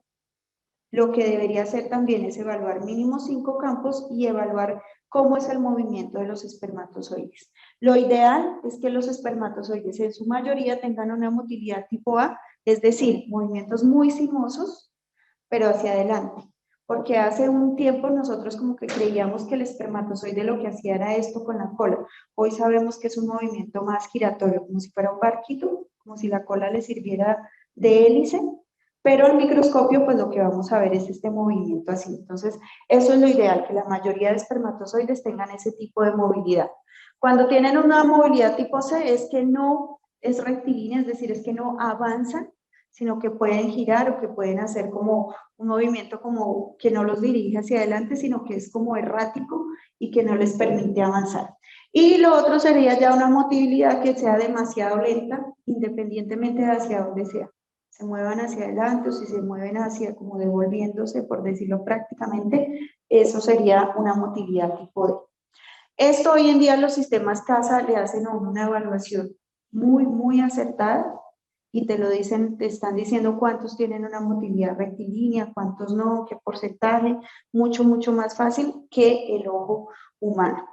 lo que debería hacer también es evaluar mínimo 5 campos y evaluar cómo es el movimiento de los espermatozoides. Lo ideal es que los espermatozoides en su mayoría tengan una motilidad tipo A, es decir, movimientos muy sinuosos, pero hacia adelante. Porque hace un tiempo nosotros como que creíamos que el espermatozoide lo que hacía era esto con la cola. Hoy sabemos que es un movimiento más giratorio, como si fuera un barquito, como si la cola le sirviera de hélice, pero al microscopio pues lo que vamos a ver es este movimiento así. Entonces eso es lo ideal, que la mayoría de espermatozoides tengan ese tipo de movilidad. Cuando tienen una movilidad tipo C es que no es rectilínea, es decir, es que no avanzan, sino que pueden girar o que pueden hacer como un movimiento como que no los dirige hacia adelante, sino que es como errático y que no les permite avanzar. Y lo otro sería ya una motilidad que sea demasiado lenta, independientemente de hacia dónde sea. Se muevan hacia adelante o si se mueven hacia como devolviéndose, por decirlo prácticamente, eso sería una motilidad tipo D. Esto hoy en día los sistemas CASA le hacen una evaluación muy acertada y te lo dicen, te están diciendo cuántos tienen una motilidad rectilínea, cuántos no, qué porcentaje, mucho más fácil que el ojo humano.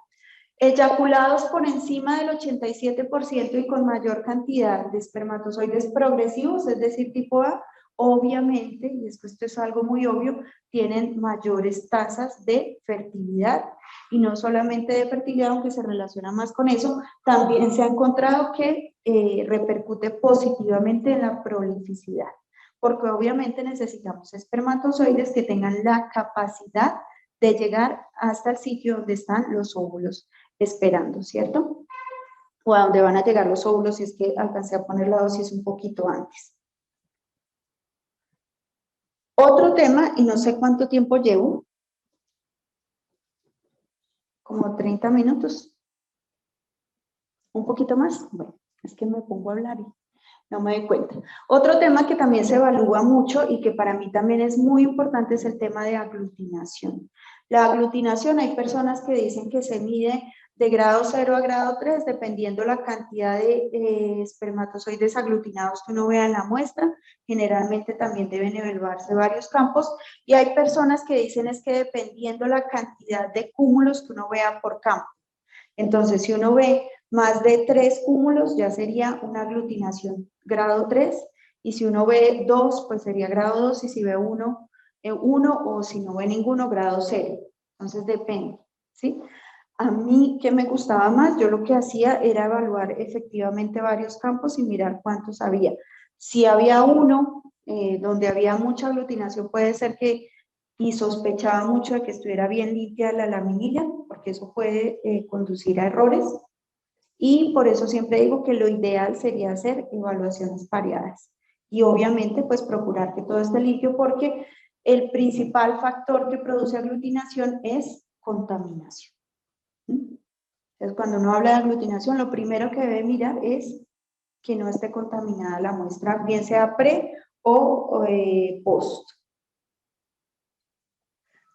Eyaculados por encima del 87% y con mayor cantidad de espermatozoides progresivos, es decir, tipo A, obviamente, y esto es algo muy obvio, tienen mayores tasas de fertilidad. Y no solamente de fertilidad, aunque se relaciona más con eso, también se ha encontrado que repercute positivamente en la prolificidad, porque obviamente necesitamos espermatozoides que tengan la capacidad de llegar hasta el sitio donde están los óvulos esperando, ¿cierto? O a donde van a llegar los óvulos si es que alcancé a poner la dosis un poquito antes. Otro tema, y no sé cuánto tiempo llevo, como 30 minutos, un poquito más. Bueno, es que me pongo a hablar y no me doy cuenta. Otro tema que también se evalúa mucho y que para mí también es muy importante es el tema de aglutinación. La aglutinación, hay personas que dicen que se mide de grado 0 a grado 3, dependiendo la cantidad de espermatozoides aglutinados que uno vea en la muestra. Generalmente también deben evaluarse varios campos. Y hay personas que dicen es que dependiendo la cantidad de cúmulos que uno vea por campo. Entonces, si uno ve más de 3 cúmulos, ya sería una aglutinación grado 3, y si uno ve 2, pues sería grado 2, y si ve 1, o si no ve ninguno, grado 0. Entonces, depende, ¿sí? A mí, ¿qué me gustaba más? Yo lo que hacía era evaluar efectivamente varios campos y mirar cuántos había. Si había uno donde había mucha aglutinación, puede ser que, y sospechaba mucho de que estuviera bien limpia la laminilla, porque eso puede conducir a errores. Y por eso siempre digo que lo ideal sería hacer evaluaciones pareadas. Y obviamente, pues procurar que todo esté limpio, porque el principal factor que produce aglutinación es contaminación. Entonces, cuando uno habla de aglutinación, lo primero que debe mirar es que no esté contaminada la muestra, bien sea pre o post.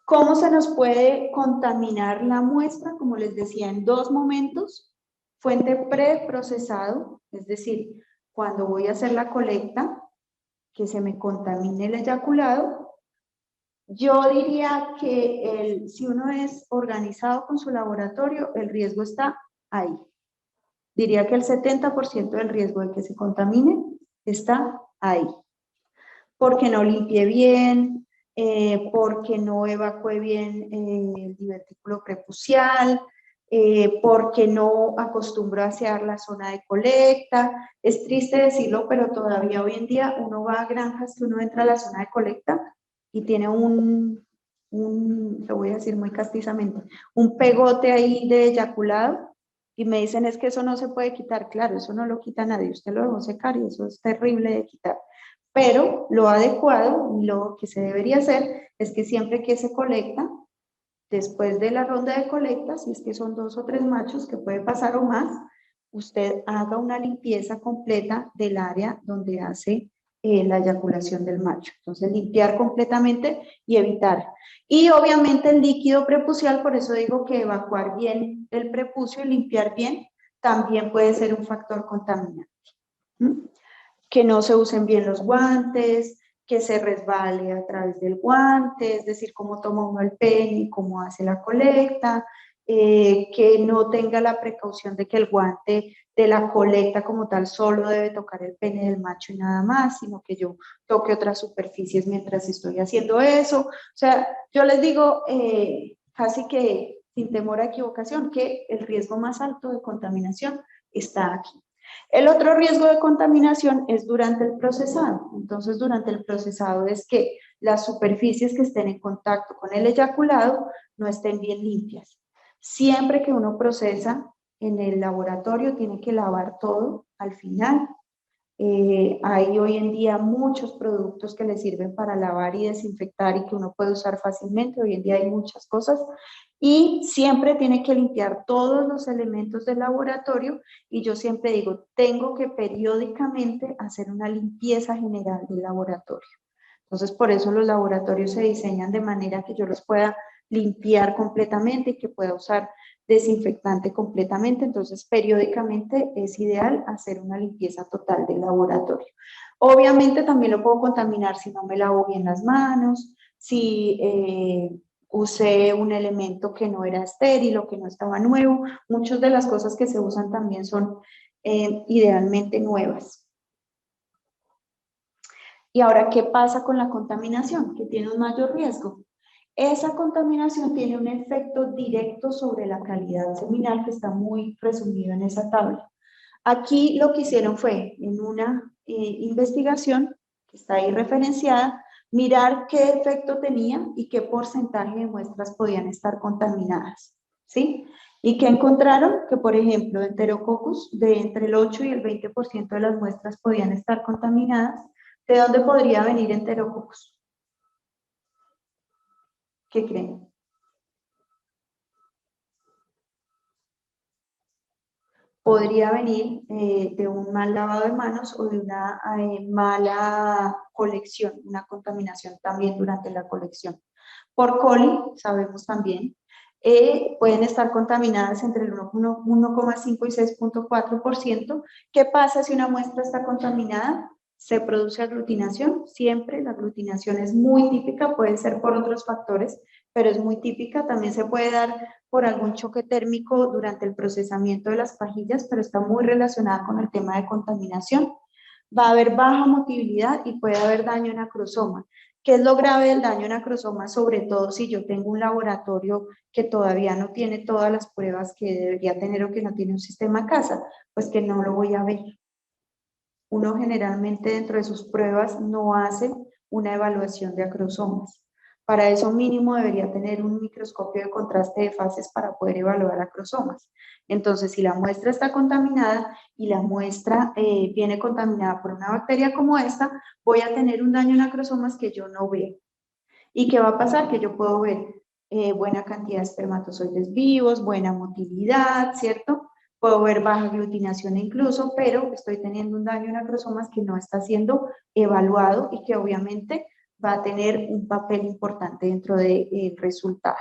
¿Cómo se nos puede contaminar la muestra? Como les decía, en dos momentos. Fuente preprocesado, es decir, cuando voy a hacer la colecta, que se me contamine el eyaculado. Yo diría que si uno es organizado con su laboratorio, el riesgo está ahí. Diría que el 70% del riesgo de que se contamine está ahí. Porque no limpié bien, porque no evacué bien el divertículo prepucial, porque no acostumbro a asear la zona de colecta. Es triste decirlo, pero todavía hoy en día uno va a granjas que uno entra a la zona de colecta y tiene lo voy a decir muy castizamente, un pegote ahí de eyaculado, y me dicen es que eso no se puede quitar. Claro, eso no lo quita nadie, usted lo dejó secar y eso es terrible de quitar. Pero lo adecuado, lo que se debería hacer, es que siempre que se colecta, después de la ronda de colecta, si es que son 2 o 3 machos, que puede pasar o más, usted haga una limpieza completa del área donde hace la eyaculación del macho. Entonces, limpiar completamente y evitar. Y obviamente el líquido prepucial, por eso digo que evacuar bien el prepucio y limpiar bien, también puede ser un factor contaminante. Que no se usen bien los guantes, que se resbale a través del guante, es decir, cómo toma uno el pene y cómo hace la colecta, que no tenga la precaución de que el guante de la colecta como tal solo debe tocar el pene del macho y nada más, sino que yo toque otras superficies mientras estoy haciendo eso. O sea, yo les digo casi que sin temor a equivocación que el riesgo más alto de contaminación está aquí. El otro riesgo de contaminación es durante el procesado. Entonces, durante el procesado es que las superficies que estén en contacto con el eyaculado no estén bien limpias. Siempre que uno procesa en el laboratorio, tiene que lavar todo al final. Hay hoy en día muchos productos que le sirven para lavar y desinfectar y que uno puede usar fácilmente. Hoy en día hay muchas cosas. Y siempre tiene que limpiar todos los elementos del laboratorio, y yo siempre digo, tengo que periódicamente hacer una limpieza general del laboratorio. Entonces, por eso los laboratorios se diseñan de manera que yo los pueda limpiar completamente y que pueda usar desinfectante completamente. Entonces, periódicamente es ideal hacer una limpieza total del laboratorio. Obviamente también lo puedo contaminar si no me lavo bien las manos, si usé un elemento que no era estéril o que no estaba nuevo. Muchas de las cosas que se usan también son idealmente nuevas. Y ahora, ¿qué pasa con la contaminación? Que tiene un mayor riesgo. Esa contaminación tiene un efecto directo sobre la calidad seminal, que está muy resumido en esa tabla. Aquí lo que hicieron fue, en una investigación que está ahí referenciada, mirar qué efecto tenía y qué porcentaje de muestras podían estar contaminadas, ¿sí? Y que encontraron que, por ejemplo, Enterococcus, de entre el 8 y el 20% de las muestras podían estar contaminadas. ¿De dónde podría venir Enterococcus? ¿Qué creen? Podría venir de un mal lavado de manos o de una mala colección, una contaminación también durante la colección. Por coli, sabemos también, pueden estar contaminadas entre el 1,5 y 6,4%. ¿Qué pasa si una muestra está contaminada? Se produce aglutinación, siempre la aglutinación es muy típica, puede ser por otros factores, pero es muy típica. También se puede dar por algún choque térmico durante el procesamiento de las pajillas, pero está muy relacionada con el tema de contaminación. Va a haber baja motilidad y puede haber daño en acrosoma. ¿Qué es lo grave del daño en acrosomas? Sobre todo si yo tengo un laboratorio que todavía no tiene todas las pruebas que debería tener o que no tiene un sistema CASA, pues que no lo voy a ver. Uno generalmente dentro de sus pruebas no hace una evaluación de acrosomas. Para eso mínimo debería tener un microscopio de contraste de fases para poder evaluar acrosomas. Entonces, si la muestra está contaminada y la muestra viene contaminada por una bacteria como esta, voy a tener un daño en acrosomas que yo no veo. ¿Y qué va a pasar? Que yo puedo ver buena cantidad de espermatozoides vivos, buena motilidad, ¿cierto? Puedo ver baja aglutinación incluso, pero estoy teniendo un daño en acrosomas que no está siendo evaluado y que obviamente va a tener un papel importante dentro del resultado.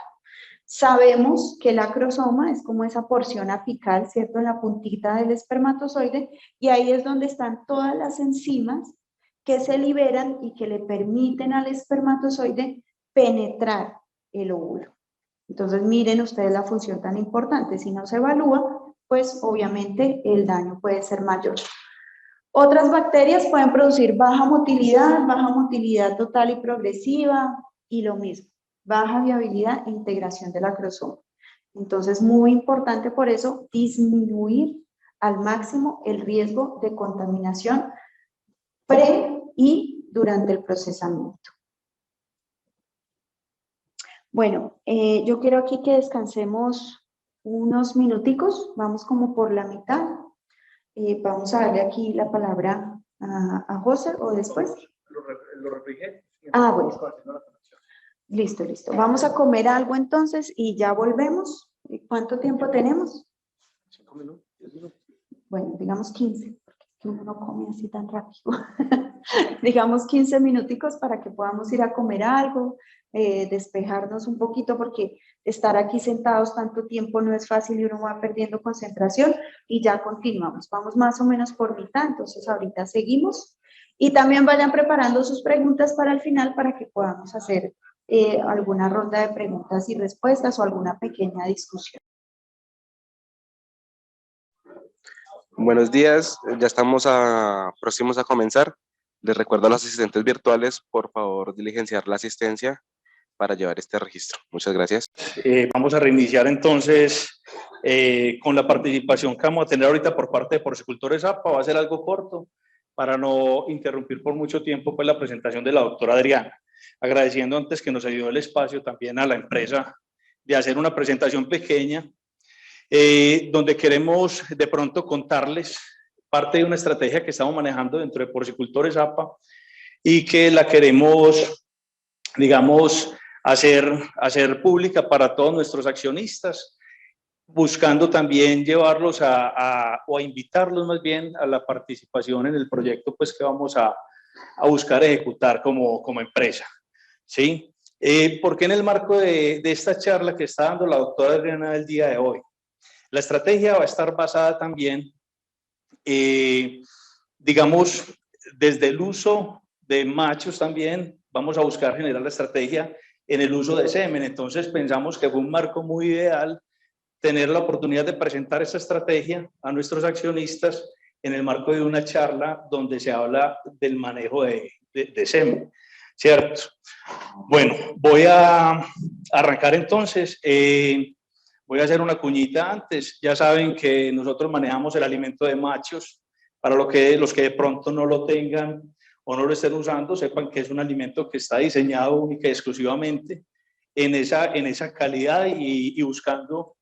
Sabemos que el acrosoma es como esa porción apical, ¿cierto? En la puntita del espermatozoide, y ahí es donde están todas las enzimas que se liberan y que le permiten al espermatozoide penetrar el óvulo. Entonces, miren ustedes la función tan importante. Si no se evalúa, pues obviamente el daño puede ser mayor. Otras bacterias pueden producir baja motilidad total y progresiva, y lo mismo, baja viabilidad e integración del acrosoma. Entonces, muy importante por eso disminuir al máximo el riesgo de contaminación pre y durante el procesamiento. Bueno, yo quiero aquí que descansemos unos minuticos, vamos como por la mitad. Vamos a darle aquí la palabra a José o después. Lo refrigé. Ah, bueno. Listo, listo. Vamos a comer algo entonces y ya volvemos. ¿Cuánto tiempo tenemos? 5 minutos, 10 minutos. Bueno, digamos 15, porque uno no come así tan rápido. Digamos 15 minuticos para que podamos ir a comer algo, despejarnos un poquito, porque estar aquí sentados tanto tiempo no es fácil y uno va perdiendo concentración, y ya continuamos. Vamos más o menos por mitad, entonces ahorita seguimos. Y también vayan preparando sus preguntas para el final para que podamos hacer alguna ronda de preguntas y respuestas o alguna pequeña discusión. Buenos días, ya estamos próximos a comenzar. Les recuerdo a los asistentes virtuales, por favor, diligenciar la asistencia para llevar este registro. Muchas gracias. Vamos a reiniciar entonces con la participación que vamos a tener ahorita por parte de Porcicultores APA. Va a ser algo corto para no interrumpir por mucho tiempo pues la presentación de la doctora Adriana. Agradeciendo antes que nos ayudó el espacio también a la empresa de hacer una presentación pequeña donde queremos de pronto contarles parte de una estrategia que estamos manejando dentro de Porcicultores APA y que la queremos, digamos, hacer pública para todos nuestros accionistas, buscando también llevarlos o a invitarlos más bien a la participación en el proyecto pues, que vamos a buscar ejecutar como empresa. ¿Sí? Porque en el marco de esta charla que está dando la doctora Adriana el día de hoy, la estrategia va a estar basada también, digamos, desde el uso de machos también, vamos a buscar generar la estrategia en el uso de semen. Entonces pensamos que fue un marco muy ideal tener la oportunidad de presentar esta estrategia a nuestros accionistas en el marco de una charla donde se habla del manejo de semen, ¿cierto? Bueno, voy a arrancar entonces. Voy a hacer una cuñita antes. Ya saben que nosotros manejamos el alimento de machos. Para los que de pronto no lo tengan o no lo estén usando, sepan que es un alimento que está diseñado única y exclusivamente en esa calidad y buscando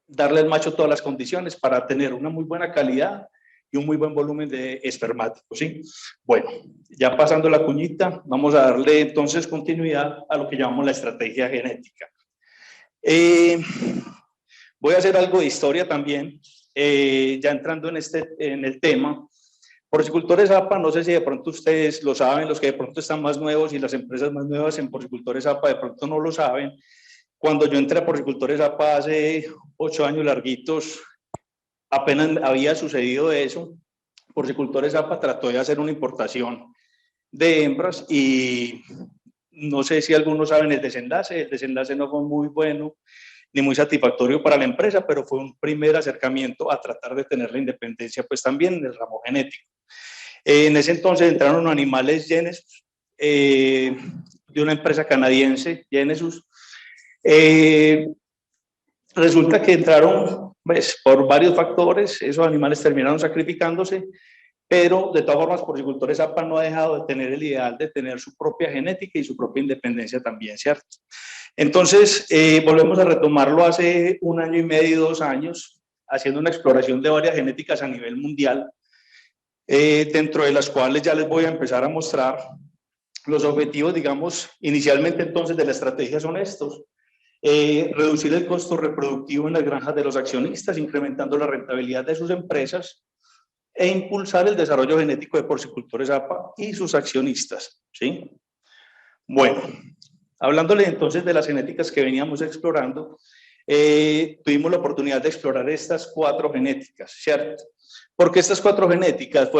darle al macho todas las condiciones para tener una muy buena calidad y un muy buen volumen de espermáticos, ¿sí? Bueno, ya pasando la cuñita, vamos a darle entonces continuidad a lo que llamamos la estrategia genética. Voy a hacer algo de historia también, ya entrando en el tema. Porcicultores APA, no sé si de pronto ustedes lo saben, los que de pronto están más nuevos y las empresas más nuevas en Porcicultores APA de pronto no lo saben. Cuando yo entré a Porcicultores APA hace 8 años larguitos, apenas había sucedido eso. Porcicultores APA trató de hacer una importación de hembras y no sé si algunos saben el desenlace no fue muy bueno ni muy satisfactorio para la empresa, pero fue un primer acercamiento a tratar de tener la independencia pues también en el ramo genético. En ese entonces entraron animales genes de una empresa canadiense, Genesus. Resulta que entraron, pues, por varios factores, esos animales terminaron sacrificándose, pero de todas formas, Porcicultores APA no ha dejado de tener el ideal de tener su propia genética y su propia independencia también, ¿cierto? Entonces, volvemos a retomarlo hace 1 año y medio, 2 años, haciendo una exploración de varias genéticas a nivel mundial, dentro de las cuales ya les voy a empezar a mostrar los objetivos, digamos, inicialmente entonces de la estrategia son estos. Reducir el costo reproductivo en las granjas de los accionistas, incrementando la rentabilidad de sus empresas, e impulsar el desarrollo genético de Porcicultores APA y sus accionistas, ¿sí? Bueno, hablándole entonces de las genéticas que veníamos explorando, tuvimos la oportunidad de explorar estas 4 genéticas, ¿cierto? Porque estas 4 genéticas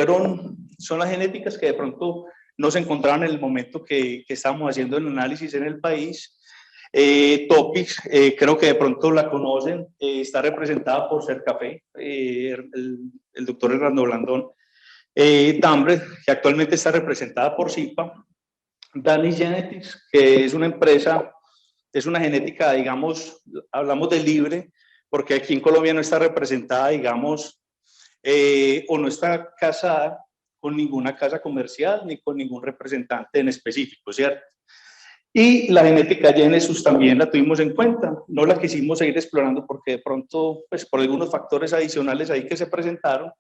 son las genéticas que de pronto no se encontraban en el momento que estábamos haciendo el análisis en el país. Topics, creo que de pronto la conocen, está representada por Cercafé, el doctor Hernando Blandón. Dambre, que actualmente está representada por SIPA. Dani Genetics, que es una empresa, es una genética, digamos, hablamos de libre, porque aquí en Colombia no está representada, digamos, o no está casada con ninguna casa comercial ni con ningún representante en específico, ¿cierto? Y la genética Genesus también la tuvimos en cuenta, no la quisimos seguir explorando porque de pronto, pues por algunos factores adicionales ahí que se presentaron,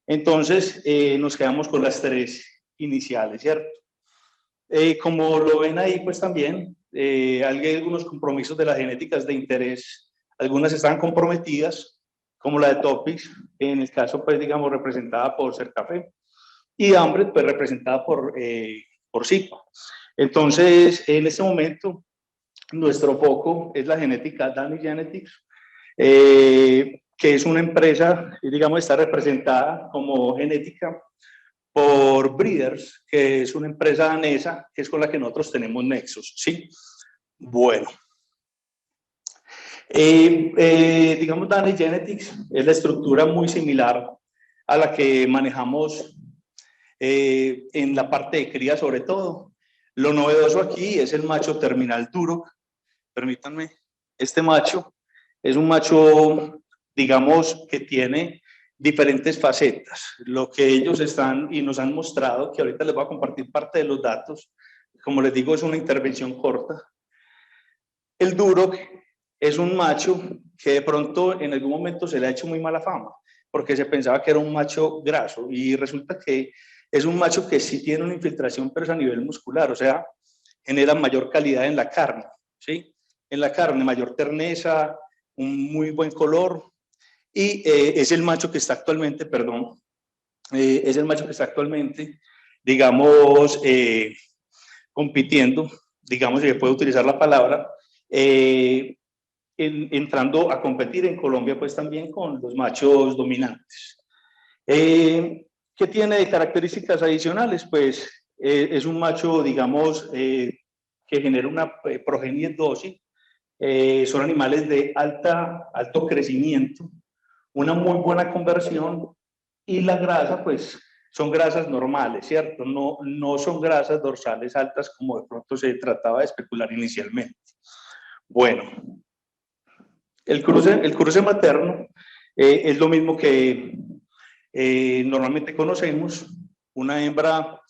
entonces nos quedamos con las 3 iniciales, ¿cierto? Como lo ven ahí, pues también hay algunos compromisos de las genéticas de interés, algunas están comprometidas, como la de Topics, en el caso, pues digamos, representada por Cercafé, y Dambre, pues representada por SIPA. Entonces, en este momento, nuestro foco es la genética Dani Genetics, que es una empresa, digamos, está representada como genética por Breeders, que es una empresa danesa, que es con la que nosotros tenemos nexos, ¿sí? Bueno. Digamos, Dani Genetics es la estructura muy similar a la que manejamos en la parte de cría sobre todo. Lo novedoso aquí es el macho terminal Duroc. Permítanme, este macho es un macho, digamos, que tiene diferentes facetas. Lo que ellos están y nos han mostrado, que ahorita les voy a compartir parte de los datos, como les digo, es una intervención corta. El Duroc es un macho que de pronto en algún momento se le ha hecho muy mala fama, porque se pensaba que era un macho graso, y resulta que es un macho que sí tiene una infiltración, pero es a nivel muscular, o sea, genera mayor calidad en la carne, ¿sí? En la carne, mayor terneza, un muy buen color, y es el macho que está actualmente, es el macho que está actualmente, digamos, compitiendo, digamos, si se puede utilizar la palabra, entrando a competir en Colombia, pues también con los machos dominantes. ¿Qué tiene de características adicionales? Pues es un macho, digamos, que genera una progenie dócil, son animales de alto crecimiento, una muy buena conversión, y la grasa, pues, son grasas normales, ¿cierto? No son grasas dorsales altas como de pronto se trataba de especular inicialmente. Bueno, el cruce materno es lo mismo que normalmente conocemos, una hembra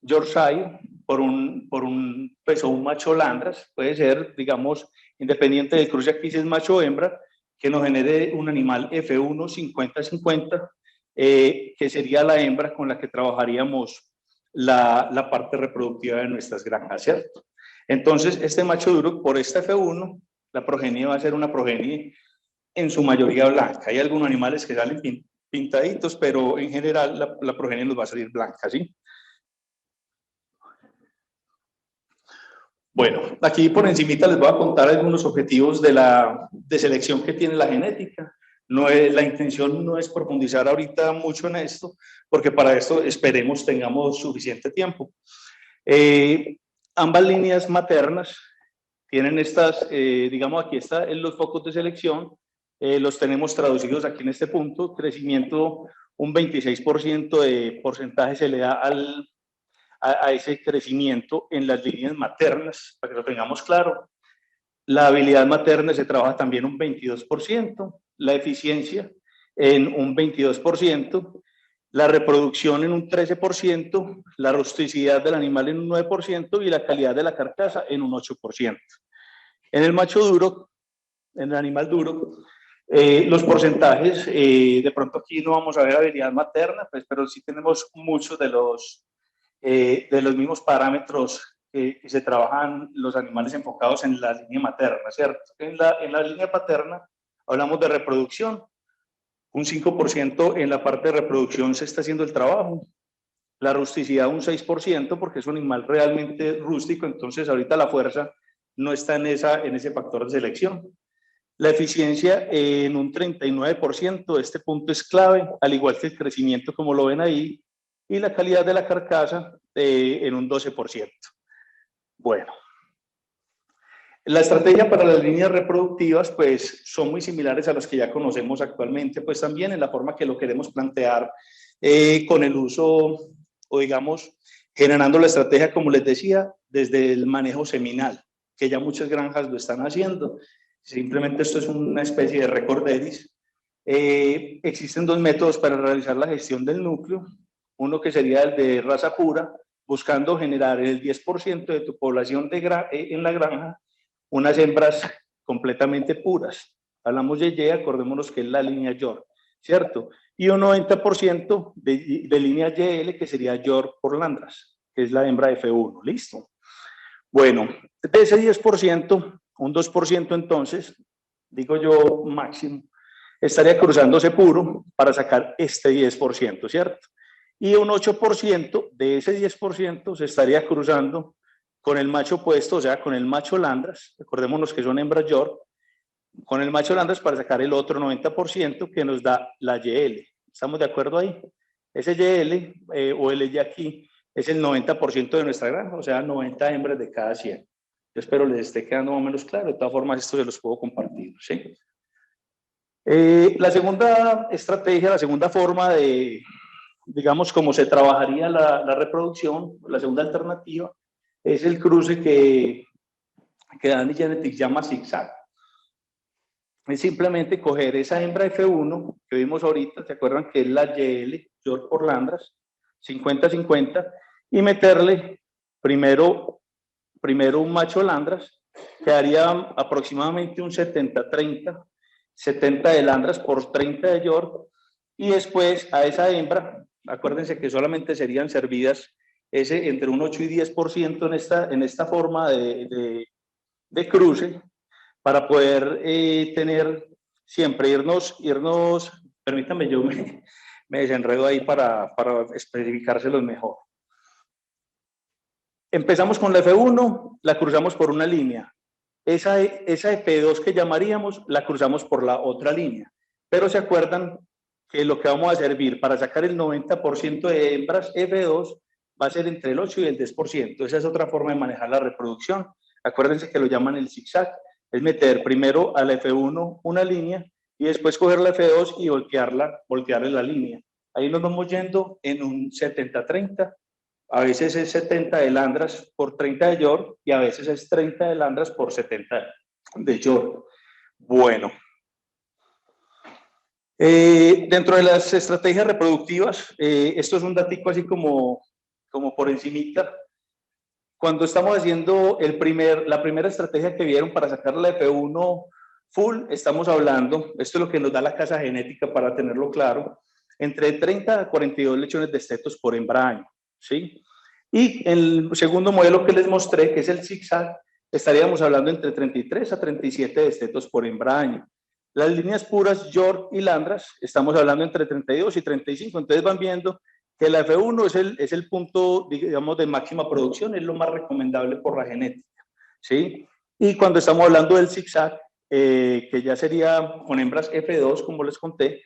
Yorkshire por un macho Landras, puede ser, digamos, independiente del cruce aquí si es macho o hembra, que nos genere un animal F1 50-50, que sería la hembra con la que trabajaríamos la parte reproductiva de nuestras granjas, ¿cierto? Entonces, este macho duro, por esta F1, la progenie va a ser una progenie en su mayoría blanca. Hay algunos animales que salen pintaditos, pero en general la progenie nos va a salir blanca, ¿sí? Bueno, aquí por encimita les voy a contar algunos objetivos de selección que tiene la genética. La intención no es profundizar ahorita mucho en esto, porque para esto esperemos tengamos suficiente tiempo. Ambas líneas maternas tienen estas, digamos, aquí están los focos de selección, los tenemos traducidos aquí en este punto. Crecimiento, un 26% de porcentaje se le da a ese crecimiento en las líneas maternas, para que lo tengamos claro. La habilidad materna se trabaja también un 22%, la eficiencia en un 22%, la reproducción en un 13%, la rusticidad del animal en un 9% y la calidad de la carcasa en un 8%. En el macho duro, en el animal duro, los porcentajes, de pronto aquí no vamos a ver habilidad materna, pues, pero sí tenemos muchos de los mismos parámetros que se trabajan los animales enfocados en la línea materna, ¿cierto? En la línea paterna hablamos de reproducción, un 5% en la parte de reproducción se está haciendo el trabajo, la rusticidad un 6% porque es un animal realmente rústico, entonces ahorita la fuerza no está en ese factor de selección. La eficiencia en un 39%, este punto es clave, al igual que el crecimiento como lo ven ahí, y la calidad de la carcasa en un 12%. Bueno, la estrategia para las líneas reproductivas pues son muy similares a las que ya conocemos actualmente, pues también en la forma que lo queremos plantear con el uso, o digamos, generando la estrategia, como les decía, desde el manejo seminal, que ya muchas granjas lo están haciendo. Simplemente esto es una especie de recorderis. Existen dos métodos para realizar la gestión del núcleo. Uno que sería el de raza pura, buscando generar el 10% de tu población en la granja, unas hembras completamente puras. Hablamos de Y, acordémonos que es la línea York, ¿cierto? Y un 90% de línea YL, que sería York por Landras, que es la hembra F1, ¿listo? Bueno, de ese 10%, un 2% entonces, digo yo máximo, estaría cruzándose puro para sacar este 10%, ¿cierto? Y un 8% de ese 10% se estaría cruzando con el macho opuesto, o sea, con el macho Landras, recordémonos que son hembras York, con el macho Landras para sacar el otro 90% que nos da la YL. ¿Estamos de acuerdo ahí? Ese YL o el Y aquí es el 90% de nuestra granja, o sea, 90 hembras de cada 100. Yo espero les esté quedando más o menos claro. De todas formas, esto se los puedo compartir, ¿sí? La segunda estrategia, la segunda forma de, digamos, cómo se trabajaría la reproducción, la segunda alternativa, es el cruce que Dani Genetics llama zigzag. Es simplemente coger esa hembra F1 que vimos ahorita, ¿se acuerdan que es la YL, York por Landras, 50-50, y meterle primero un macho Landras, que haría aproximadamente un 70-30, 70 de Landras por 30 de York, y después a esa hembra, acuérdense que solamente serían servidas entre un 8 y 10% en esta forma de cruce, para poder tener siempre irnos, permítanme, yo me desenredo ahí para especificárselos mejor. Empezamos con la F1, la cruzamos por una línea. Esa F2 que llamaríamos, la cruzamos por la otra línea. Pero se acuerdan que lo que vamos a servir para sacar el 90% de hembras F2 va a ser entre el 8 y el 10%. Esa es otra forma de manejar la reproducción. Acuérdense que lo llaman el zigzag. Es meter primero a la F1 una línea y después coger la F2 y voltearle la línea. Ahí nos vamos yendo en un 70-30. A veces es 70 de Landras por 30 de York y a veces es 30 de Landras por 70 de York. Bueno. Dentro de las estrategias reproductivas, esto es un datico así como por encimita. Cuando estamos haciendo la primera estrategia que vieron para sacar la F1 full, estamos hablando, esto es lo que nos da la casa genética para tenerlo claro, entre 30 a 42 lechones de estetos por hembra año, ¿sí? Y el segundo modelo que les mostré, que es el zigzag, estaríamos hablando entre 33 a 37 destetos por hembra año. Las líneas puras York y Landras, estamos hablando entre 32 y 35, entonces van viendo que la F1 es el punto, digamos, de máxima producción, es lo más recomendable por la genética, ¿sí? Y cuando estamos hablando del zigzag, que ya sería con hembras F2, como les conté,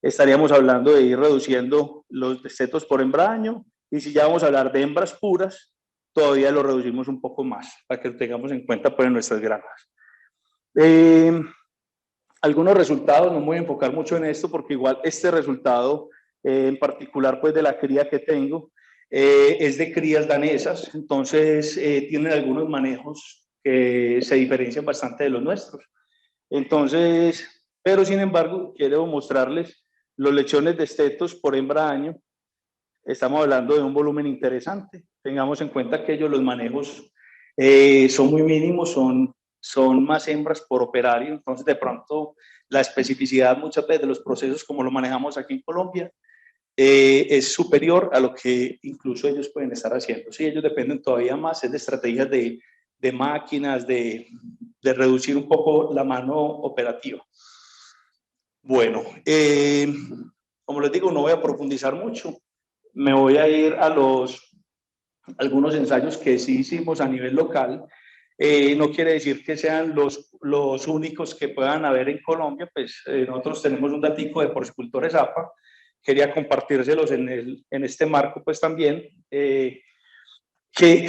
estaríamos hablando de ir reduciendo los destetos por hembra año, y si ya vamos a hablar de hembras puras, todavía lo reducimos un poco más, para que lo tengamos en cuenta pues, en nuestras granjas. Algunos resultados, no me voy a enfocar mucho en esto, porque igual este resultado en particular pues de la cría que tengo, es de crías danesas, entonces tienen algunos manejos que se diferencian bastante de los nuestros. Entonces, pero sin embargo, quiero mostrarles los lechones destetos por hembra año. Estamos hablando de un volumen interesante. Tengamos en cuenta que ellos los manejos son muy mínimos, son más hembras por operario, entonces de pronto la especificidad muchas veces de los procesos como lo manejamos aquí en Colombia es superior a lo que incluso ellos pueden estar haciendo. Sí, ellos dependen todavía más es de estrategias de máquinas, de reducir un poco la mano operativa. Bueno, como les digo, no voy a profundizar mucho. Me voy a ir a algunos ensayos que sí hicimos a nivel local. No quiere decir que sean los únicos que puedan haber en Colombia, pues nosotros tenemos un datico de porcicultores APA. Quería compartírselos en este marco, pues también. ¿Qué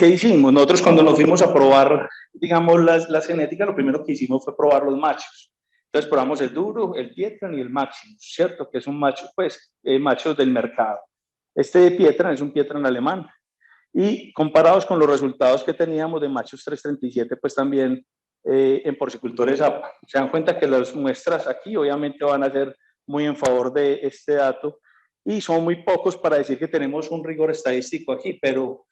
hicimos? Nosotros cuando nos fuimos a probar, digamos, las genéticas, lo primero que hicimos fue probar los machos. Entonces probamos el duro, el Pietran y el Maximus, ¿cierto? Que son machos, pues, machos del mercado. Este Pietran es un Pietran alemán. Y comparados con los resultados que teníamos de machos 337, pues también en porcicultores APA. Se dan cuenta que las muestras aquí obviamente van a ser muy en favor de este dato y son muy pocos para decir que tenemos un rigor estadístico aquí, pero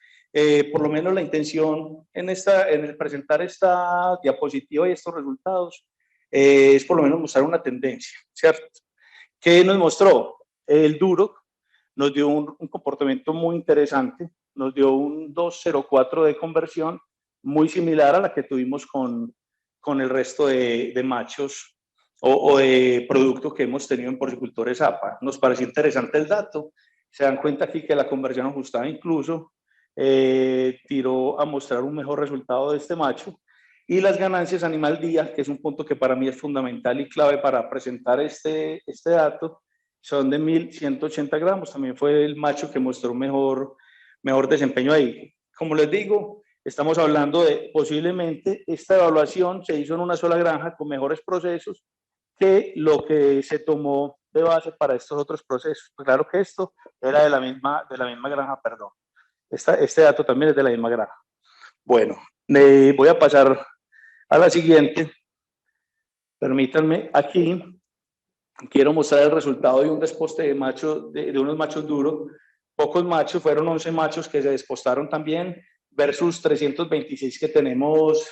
por lo menos la intención en el presentar esta diapositiva y estos resultados es por lo menos mostrar una tendencia, ¿cierto? ¿Qué nos mostró? El duro nos dio un comportamiento muy interesante, nos dio un 2.04 de conversión, muy similar a la que tuvimos con el resto de machos o de productos que hemos tenido en porcicultores APA. Nos pareció interesante el dato. Se dan cuenta aquí que la conversión ajustada incluso tiró a mostrar un mejor resultado de este macho. Y las ganancias animal día, que es un punto que para mí es fundamental y clave para presentar este dato, son de 1.180 gramos. También fue el macho que mostró mejor desempeño ahí. Como les digo, estamos hablando de posiblemente esta evaluación se hizo en una sola granja con mejores procesos que lo que se tomó de base para estos otros procesos. Pues claro que esto era de la misma granja, perdón. Este dato también es de la misma granja. Bueno, voy a pasar a la siguiente. Permítanme, aquí quiero mostrar el resultado de un desposte de machos, de unos machos duros. Pocos machos, fueron 11 machos que se despostaron también, versus 326 que teníamos,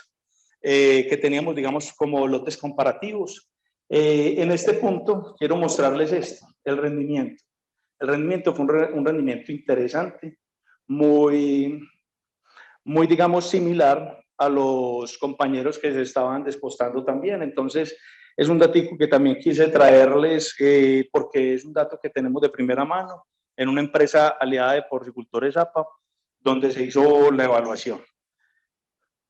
digamos, como lotes comparativos. En este punto quiero mostrarles esto, el rendimiento. El rendimiento fue un rendimiento interesante, muy, digamos, similar a los compañeros que se estaban despostando también. Entonces, es un datico que también quise traerles porque es un dato que tenemos de primera mano en una empresa aliada de porcicultores APA, donde se hizo la evaluación.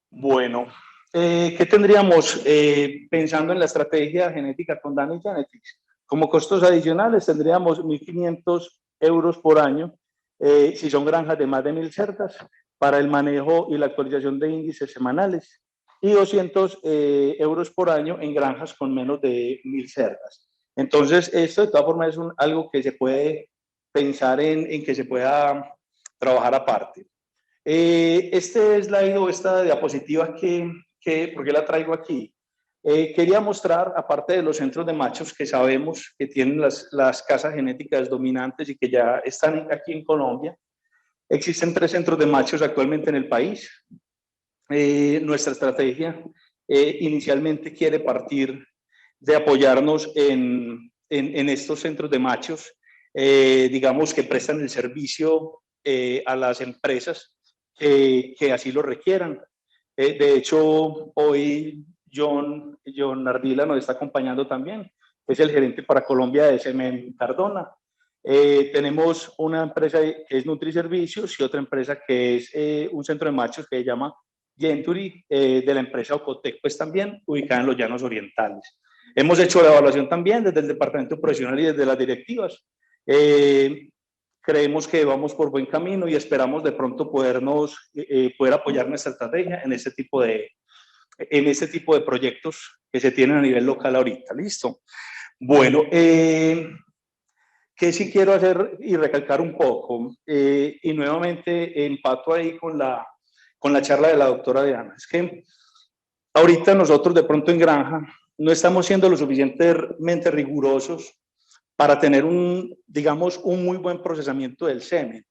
Bueno, ¿qué tendríamos pensando en la estrategia genética con Danish Genetics? Como costos adicionales tendríamos 1.500 euros por año si son granjas de más de 1.000 cerdas para el manejo y la actualización de índices semanales y 200 euros por año en granjas con menos de 1.000 cerdas. Entonces, esto de todas formas es algo que se puede pensar en que se pueda trabajar aparte. Este slide o esta diapositiva ¿por qué la traigo aquí? Quería mostrar, aparte de los centros de machos que sabemos que tienen las casas genéticas dominantes y que ya están aquí en Colombia, existen 3 centros de machos actualmente en el país. Nuestra estrategia inicialmente quiere partir de apoyarnos en estos centros de machos, digamos que prestan el servicio a las empresas que así lo requieran. De hecho, hoy John Ardila nos está acompañando también, es el gerente para Colombia de Semen Cardona. Tenemos una empresa que es Nutriservicios y otra empresa que es un centro de machos que se llama Genturi, de la empresa Ocotec, pues también ubicada en los Llanos Orientales. Hemos hecho la evaluación también desde el departamento profesional y desde las directivas. Creemos que vamos por buen camino y esperamos de pronto poder apoyar nuestra estrategia en este tipo de proyectos que se tienen a nivel local ahorita. ¿Listo? Bueno, ¿qué ¿Qué sí quiero hacer y recalcar un poco? Y nuevamente empato ahí con la charla de la doctora Diana. Es que ahorita nosotros de pronto en Granja no estamos siendo lo suficientemente rigurosos para tener digamos, un muy buen procesamiento del semen.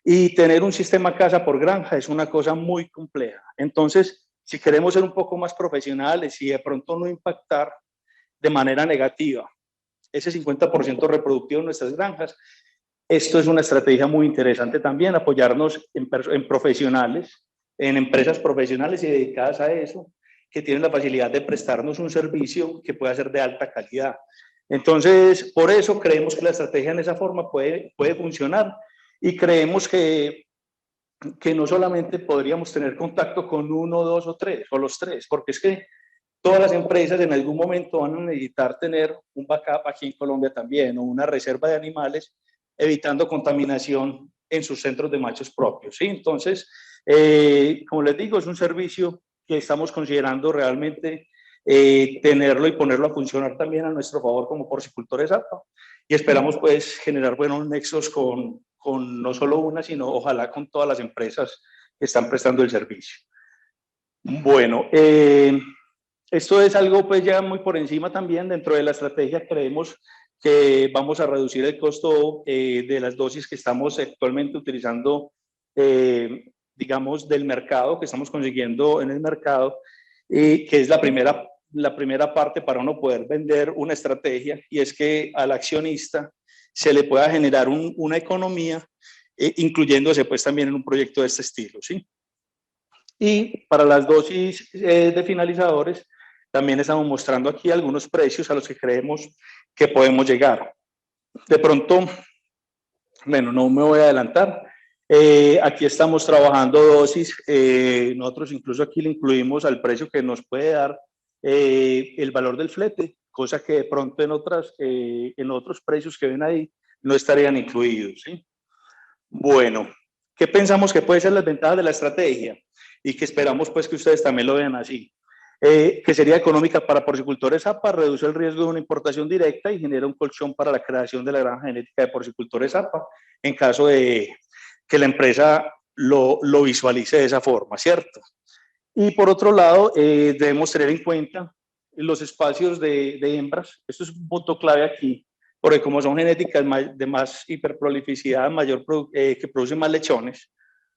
Y tener un sistema casa por granja es una cosa muy compleja. Entonces, si queremos ser un poco más profesionales y de pronto no impactar de manera negativa ese 50% reproductivo en nuestras granjas, esto es una estrategia muy interesante también, apoyarnos en profesionales, en empresas profesionales y dedicadas a eso, que tienen la facilidad de prestarnos un servicio que pueda ser de alta calidad. Entonces, por eso creemos que la estrategia en esa forma puede funcionar y creemos que no solamente podríamos tener contacto con uno, dos o tres, o los tres, porque es que todas las empresas en algún momento van a necesitar tener un backup aquí en Colombia también, o una reserva de animales, evitando contaminación en sus centros de machos propios, ¿sí? Entonces, como les digo, es un servicio que estamos considerando realmente tenerlo y ponerlo a funcionar también a nuestro favor como porcicultores APA. Y esperamos pues generar buenos nexos con no solo una, sino ojalá con todas las empresas que están prestando el servicio. Bueno, esto es algo pues ya muy por encima también. Dentro de la estrategia creemos que vamos a reducir el costo de las dosis que estamos actualmente utilizando, digamos, del mercado, que estamos consiguiendo en el mercado, que es la primera parte para uno poder vender una estrategia, y es que al accionista se le pueda generar una economía, incluyéndose pues también en un proyecto de este estilo, ¿sí? Y para las dosis de finalizadores, también estamos mostrando aquí algunos precios a los que creemos que podemos llegar. De pronto, bueno, no me voy a adelantar. Aquí estamos trabajando dosis. Nosotros incluso aquí le incluimos al precio que nos puede dar el valor del flete, cosa que de pronto en otros precios que ven ahí no estarían incluidos, ¿sí? Bueno, ¿qué pensamos que puede ser las ventajas de la estrategia? Y que esperamos pues que ustedes también lo vean así. Que sería económica para porcicultores APA, reduce el riesgo de una importación directa y genera un colchón para la creación de la granja genética de porcicultores APA, en caso de que la empresa lo visualice de esa forma, ¿cierto? Y por otro lado, debemos tener en cuenta los espacios de hembras. Esto es un punto clave aquí, porque como son genéticas de más hiperprolificidad, que producen más lechones,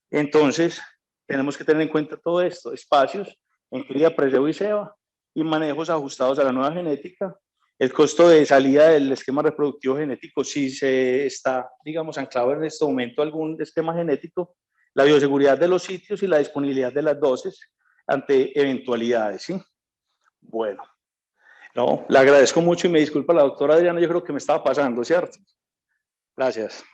entonces tenemos que tener en cuenta todo esto, espacios en cría, preseo y ceba, y manejos ajustados a la nueva genética. El costo de salida del esquema reproductivo genético, si se está, digamos, anclado en este momento algún esquema genético, la bioseguridad de los sitios y la disponibilidad de las dosis ante eventualidades, ¿sí? Bueno, no, le agradezco mucho y me disculpa la doctora Adriana, yo creo que me estaba pasando, ¿cierto? Gracias.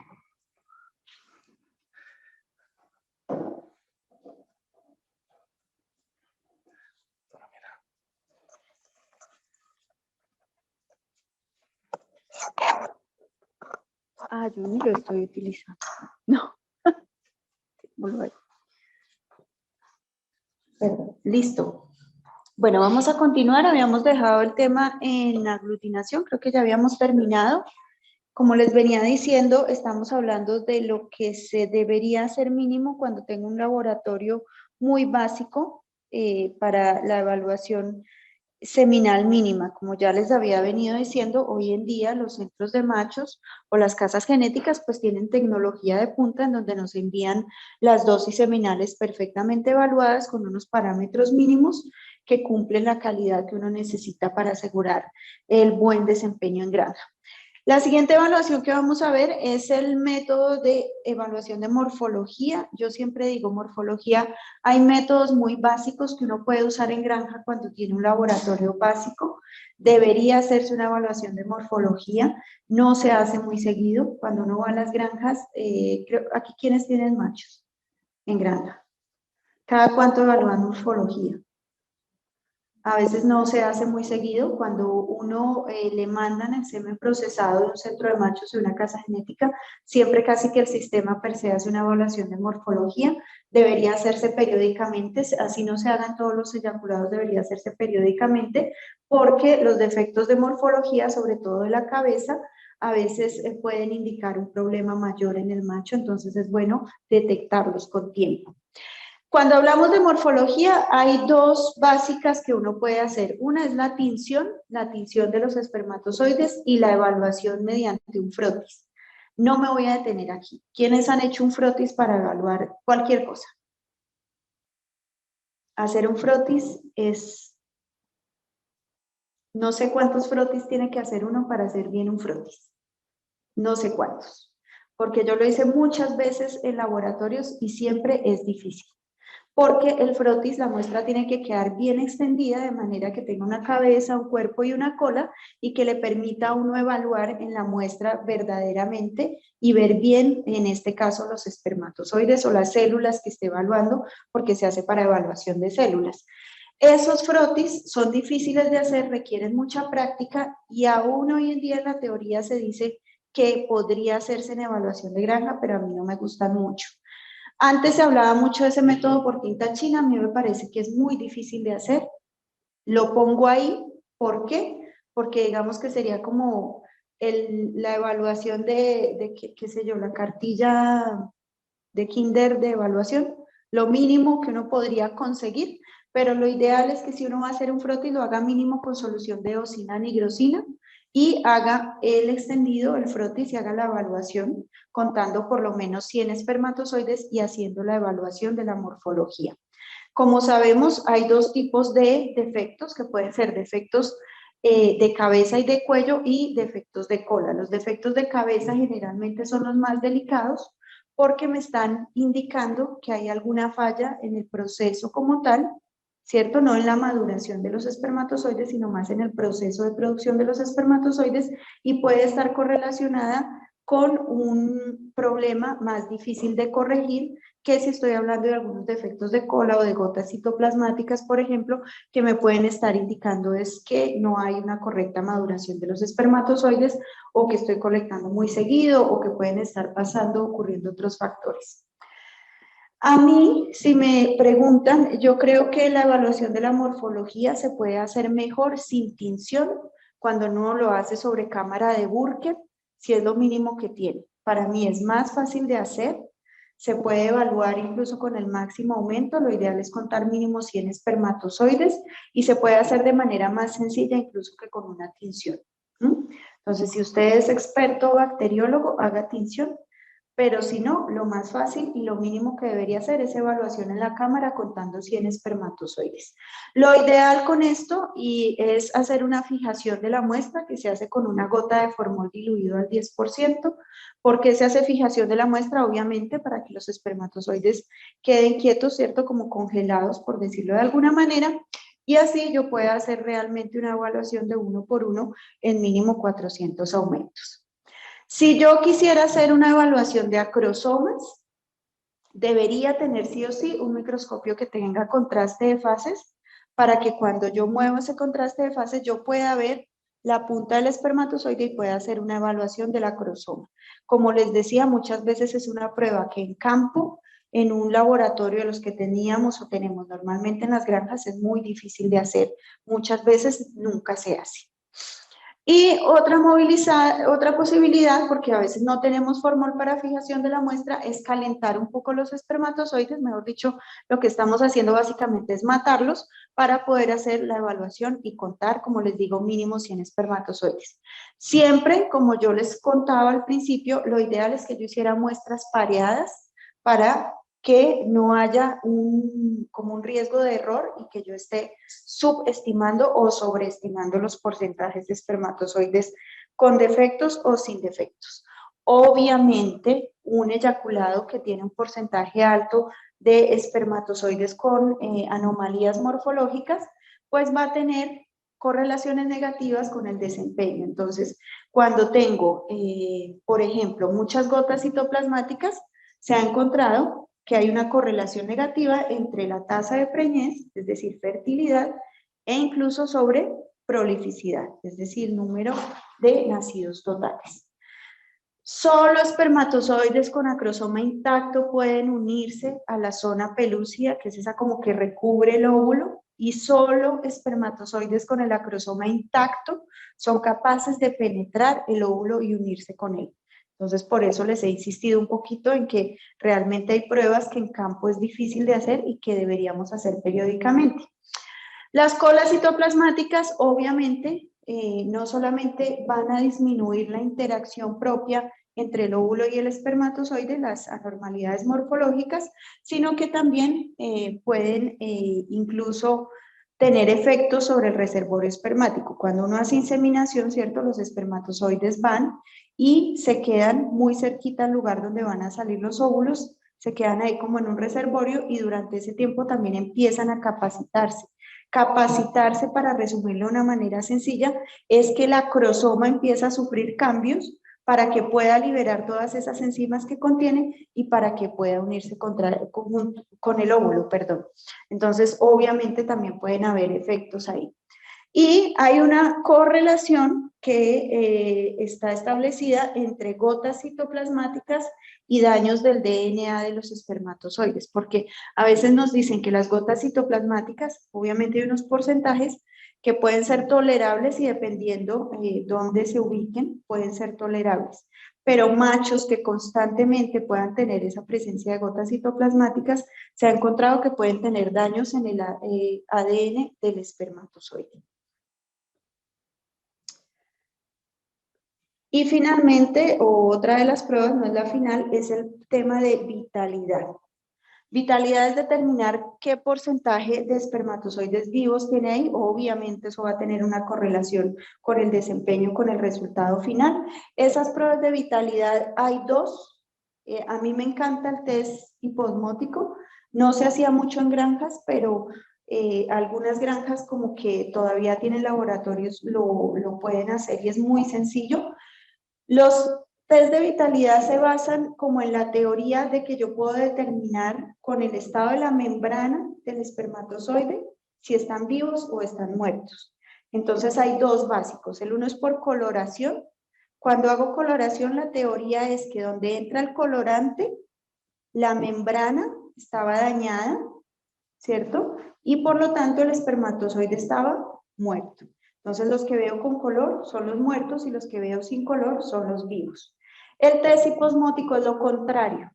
Yo ni lo estoy utilizando. No. Perdón. Listo. Bueno, vamos a continuar. Habíamos dejado el tema en aglutinación, creo que ya habíamos terminado. Como les venía diciendo, estamos hablando de lo que se debería hacer mínimo cuando tengo un laboratorio muy básico para la evaluación seminal mínima. Como ya les había venido diciendo, hoy en día los centros de machos o las casas genéticas pues tienen tecnología de punta en donde nos envían las dosis seminales perfectamente evaluadas con unos parámetros mínimos que cumplen la calidad que uno necesita para asegurar el buen desempeño en granja. La siguiente evaluación que vamos a ver es el método de evaluación de morfología. Yo siempre digo morfología, hay métodos muy básicos que uno puede usar en granja cuando tiene un laboratorio básico. Debería hacerse una evaluación de morfología, no se hace muy seguido. Cuando uno va a las granjas, aquí ¿quiénes tienen machos en granja? ¿Cada cuánto evalúan morfología? A veces no se hace muy seguido. Cuando uno le mandan el semen procesado de un centro de machos de una casa genética, siempre casi que el sistema per se hace una evaluación de morfología. Debería hacerse periódicamente, así no se hagan todos los eyaculados, debería hacerse periódicamente, porque los defectos de morfología, sobre todo de la cabeza, a veces pueden indicar un problema mayor en el macho, entonces es bueno detectarlos con tiempo. Cuando hablamos de morfología, hay dos básicas que uno puede hacer. Una es la tinción de los espermatozoides y la evaluación mediante un frotis. No me voy a detener aquí. ¿Quiénes han hecho un frotis para evaluar cualquier cosa? Hacer un frotis es... No sé cuántos frotis tiene que hacer uno para hacer bien un frotis. No sé cuántos. Porque yo lo hice muchas veces en laboratorios y siempre es difícil. Porque el frotis, la muestra tiene que quedar bien extendida de manera que tenga una cabeza, un cuerpo y una cola y que le permita a uno evaluar en la muestra verdaderamente y ver bien, en este caso, los espermatozoides o las células que esté evaluando, porque se hace para evaluación de células. Esos frotis son difíciles de hacer, requieren mucha práctica y aún hoy en día en la teoría se dice que podría hacerse en evaluación de granja, pero a mí no me gustan mucho. Antes se hablaba mucho de ese método por tinta china, a mí me parece que es muy difícil de hacer. Lo pongo ahí, ¿por qué? Porque digamos que sería como la evaluación qué sé yo, la cartilla de kinder de evaluación, lo mínimo que uno podría conseguir, pero lo ideal es que si uno va a hacer un frotis lo haga mínimo con solución de eosina nigrosina y haga el extendido, el frotis y haga la evaluación contando por lo menos 100 espermatozoides y haciendo la evaluación de la morfología. Como sabemos, hay dos tipos de defectos que pueden ser defectos de cabeza y de cuello y defectos de cola. Los defectos de cabeza generalmente son los más delicados porque me están indicando que hay alguna falla en el proceso como tal, ¿cierto? No en la maduración de los espermatozoides, sino más en el proceso de producción de los espermatozoides y puede estar correlacionada con un problema más difícil de corregir que si estoy hablando de algunos defectos de cola o de gotas citoplasmáticas, por ejemplo, que me pueden estar indicando es que no hay una correcta maduración de los espermatozoides o que estoy colectando muy seguido o que pueden estar pasando, ocurriendo otros factores. A mí, si me preguntan, yo creo que la evaluación de la morfología se puede hacer mejor sin tinción cuando uno lo hace sobre cámara de Burke, si es lo mínimo que tiene. Para mí es más fácil de hacer, se puede evaluar incluso con el máximo aumento, lo ideal es contar mínimo 100 espermatozoides y se puede hacer de manera más sencilla incluso que con una tinción. Entonces, si usted es experto bacteriólogo, haga tinción. Pero si no, lo más fácil y lo mínimo que debería hacer es evaluación en la cámara contando 100 espermatozoides. Lo ideal con esto es hacer una fijación de la muestra que se hace con una gota de formol diluido al 10%. ¿Por qué se hace fijación de la muestra? Obviamente para que los espermatozoides queden quietos, ¿cierto? Como congelados, por decirlo de alguna manera. Y así yo pueda hacer realmente una evaluación de 1 por 1 en mínimo 400 aumentos. Si yo quisiera hacer una evaluación de acrosomas, debería tener sí o sí un microscopio que tenga contraste de fases para que cuando yo muevo ese contraste de fases yo pueda ver la punta del espermatozoide y pueda hacer una evaluación del acrosoma. Como les decía, muchas veces es una prueba que en campo, en un laboratorio de los que teníamos o tenemos normalmente en las granjas, es muy difícil de hacer. Muchas veces nunca se hace. Y otra posibilidad, porque a veces no tenemos formol para fijación de la muestra, es calentar un poco los espermatozoides, mejor dicho, lo que estamos haciendo básicamente es matarlos para poder hacer la evaluación y contar, como les digo, mínimo 100 espermatozoides. Siempre, como yo les contaba al principio, lo ideal es que yo hiciera muestras pareadas para que no haya como un riesgo de error y que yo esté subestimando o sobreestimando los porcentajes de espermatozoides con defectos o sin defectos. Obviamente, un eyaculado que tiene un porcentaje alto de espermatozoides con anomalías morfológicas, pues va a tener correlaciones negativas con el desempeño. Entonces, cuando tengo, por ejemplo, muchas gotas citoplasmáticas, se ha encontrado que hay una correlación negativa entre la tasa de preñez, es decir, fertilidad, e incluso sobre prolificidad, es decir, número de nacidos totales. Solo espermatozoides con acrosoma intacto pueden unirse a la zona pelúcida, que es esa como que recubre el óvulo, y solo espermatozoides con el acrosoma intacto son capaces de penetrar el óvulo y unirse con él. Entonces, por eso les he insistido un poquito en que realmente hay pruebas que en campo es difícil de hacer y que deberíamos hacer periódicamente. Las colas citoplasmáticas, obviamente, no solamente van a disminuir la interacción propia entre el óvulo y el espermatozoide, las anormalidades morfológicas, sino que también pueden incluso tener efectos sobre el reservorio espermático. Cuando uno hace inseminación, ¿cierto? Los espermatozoides van y se quedan muy cerquita al lugar donde van a salir los óvulos, se quedan ahí como en un reservorio y durante ese tiempo también empiezan a capacitarse. Capacitarse, para resumirlo de una manera sencilla, es que el acrosoma empieza a sufrir cambios para que pueda liberar todas esas enzimas que contiene y para que pueda unirse con el óvulo, perdón. Entonces, obviamente también pueden haber efectos ahí. Y hay una correlación que está establecida entre gotas citoplasmáticas y daños del DNA de los espermatozoides, porque a veces nos dicen que las gotas citoplasmáticas, obviamente hay unos porcentajes que pueden ser tolerables y dependiendo dónde se ubiquen, pueden ser tolerables. Pero machos que constantemente puedan tener esa presencia de gotas citoplasmáticas, se ha encontrado que pueden tener daños en el ADN del espermatozoide. Y finalmente, otra de las pruebas, no es la final, es el tema de vitalidad. Vitalidad es determinar qué porcentaje de espermatozoides vivos tiene ahí. Obviamente eso va a tener una correlación con el desempeño, con el resultado final. Esas pruebas de vitalidad hay dos. A mí me encanta el test hiposmótico. No se hacía mucho en granjas, pero algunas granjas como que todavía tienen laboratorios, lo pueden hacer y es muy sencillo. Los test de vitalidad se basan como en la teoría de que yo puedo determinar con el estado de la membrana del espermatozoide si están vivos o están muertos. Entonces hay dos básicos. El uno es por coloración. Cuando hago coloración, la teoría es que donde entra el colorante, la membrana estaba dañada, ¿cierto? Y por lo tanto el espermatozoide estaba muerto. Entonces los que veo con color son los muertos y los que veo sin color son los vivos. El test hiposmótico es lo contrario.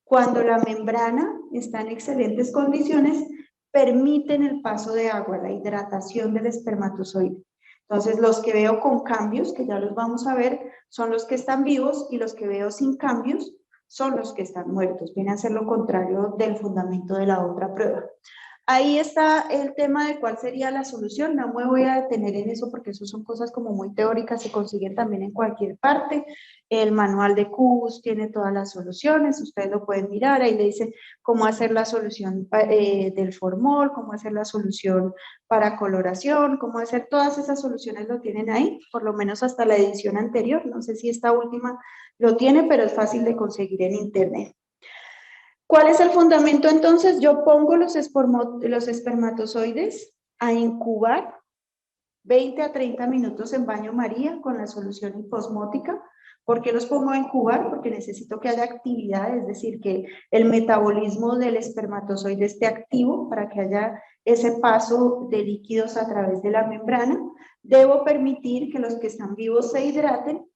Cuando la membrana está en excelentes condiciones, permiten el paso de agua, la hidratación del espermatozoide. Entonces los que veo con cambios, que ya los vamos a ver, son los que están vivos y los que veo sin cambios son los que están muertos. Viene a ser lo contrario del fundamento de la otra prueba. Ahí está el tema de cuál sería la solución. No me voy a detener en eso porque eso son cosas como muy teóricas, se consiguen también en cualquier parte. El manual de Cubus tiene todas las soluciones, ustedes lo pueden mirar, ahí le dice cómo hacer la solución del formol, cómo hacer la solución para coloración, cómo hacer todas esas soluciones, lo tienen ahí, por lo menos hasta la edición anterior. No sé si esta última lo tiene, pero es fácil de conseguir en internet. ¿Cuál es el fundamento entonces? Yo pongo los espermatozoides a incubar 20 a 30 minutos en baño María con la solución hiposmótica. ¿Por qué los pongo a incubar? Porque necesito que haya actividad, es decir, que el metabolismo del espermatozoide esté activo para que haya ese paso de líquidos a través de la membrana. Debo permitir que los que están vivos se hidraten.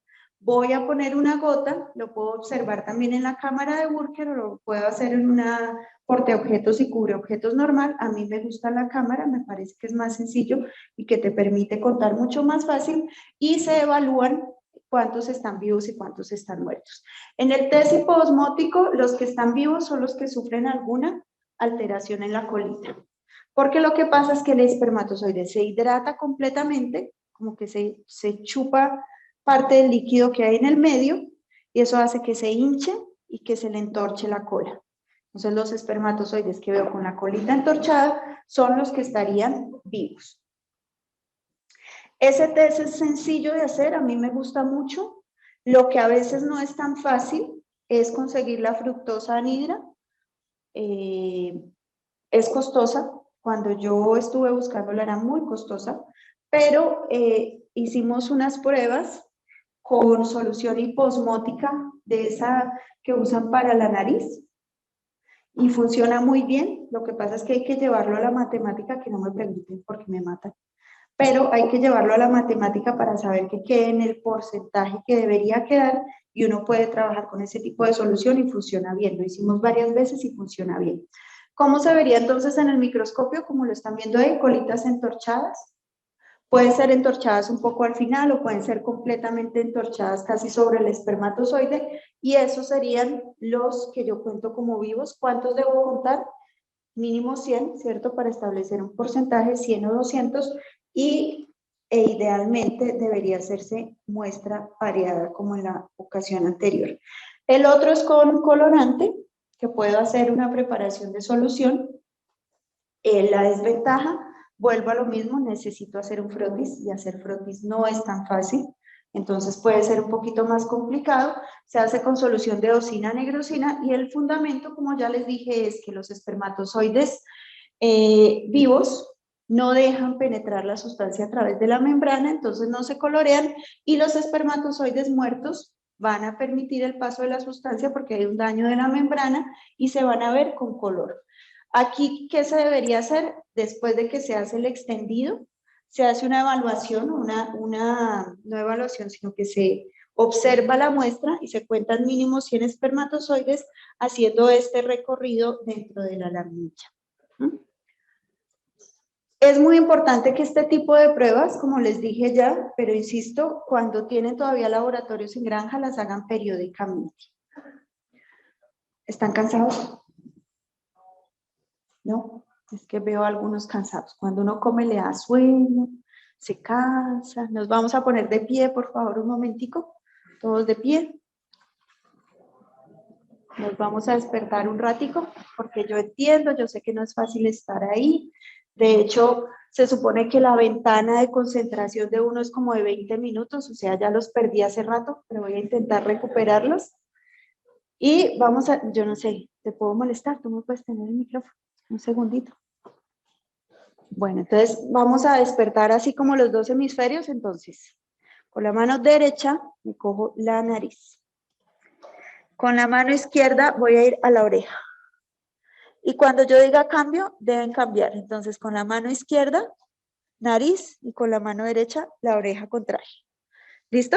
Voy a poner una gota, lo puedo observar también en la cámara de Burker o lo puedo hacer en una portaobjetos y cubreobjetos normal. A mí me gusta la cámara, me parece que es más sencillo y que te permite contar mucho más fácil y se evalúan cuántos están vivos y cuántos están muertos. En el test hiposmótico, los que están vivos son los que sufren alguna alteración en la colita. Porque lo que pasa es que el espermatozoide se hidrata completamente, como que se chupa parte del líquido que hay en el medio y eso hace que se hinche y que se le entorche la cola. Entonces los espermatozoides que veo con la colita entorchada son los que estarían vivos. Ese test es sencillo de hacer, a mí me gusta mucho. Lo que a veces no es tan fácil es conseguir la fructosa anhidra. Es costosa. Cuando yo estuve buscándola era muy costosa, pero hicimos unas pruebas con solución hiposmótica de esa que usan para la nariz y funciona muy bien. Lo que pasa es que hay que llevarlo a la matemática, que no me pregunten porque me matan, pero hay que llevarlo a la matemática para saber que quede en el porcentaje que debería quedar y uno puede trabajar con ese tipo de solución y funciona bien. Lo hicimos varias veces y funciona bien. ¿Cómo se vería entonces en el microscopio? Como lo están viendo ahí, colitas entorchadas. Pueden ser entorchadas un poco al final o pueden ser completamente entorchadas casi sobre el espermatozoide, y esos serían los que yo cuento como vivos. ¿Cuántos debo contar? Mínimo 100, ¿cierto? Para establecer un porcentaje, 100 o 200, e idealmente debería hacerse muestra pareada como en la ocasión anterior. El otro es con colorante, que puedo hacer una preparación de solución. La desventaja, vuelvo a lo mismo, necesito hacer un frotis, y hacer frotis no es tan fácil, entonces puede ser un poquito más complicado. Se hace con solución de eosina, negrosina, y el fundamento, como ya les dije, es que los espermatozoides vivos no dejan penetrar la sustancia a través de la membrana, entonces no se colorean, y los espermatozoides muertos van a permitir el paso de la sustancia porque hay un daño de la membrana y se van a ver con color. Aquí, ¿qué se debería hacer? Después de que se hace el extendido, se hace una evaluación, no evaluación, sino que se observa la muestra y se cuentan mínimo 100 espermatozoides haciendo este recorrido dentro de la laminilla. Es muy importante que este tipo de pruebas, como les dije ya, pero insisto, cuando tienen todavía laboratorios en granja, las hagan periódicamente. ¿Están cansados? ¿No? Es que veo a algunos cansados. Cuando uno come le da sueño, se cansa. Nos vamos a poner de pie, por favor, un momentico. Todos de pie. Nos vamos a despertar un ratico, porque yo entiendo, yo sé que no es fácil estar ahí. De hecho, se supone que la ventana de concentración de uno es como de 20 minutos, o sea, ya los perdí hace rato, pero voy a intentar recuperarlos. Y vamos a, yo no sé, ¿te puedo molestar? ¿Tú me puedes tener el micrófono? Un segundito. Bueno, entonces vamos a despertar así como los dos hemisferios. Entonces, con la mano derecha me cojo la nariz. Con la mano izquierda voy a ir a la oreja. Y cuando yo diga cambio, deben cambiar. Entonces, con la mano izquierda, nariz, y con la mano derecha, la oreja contraria. ¿Listo?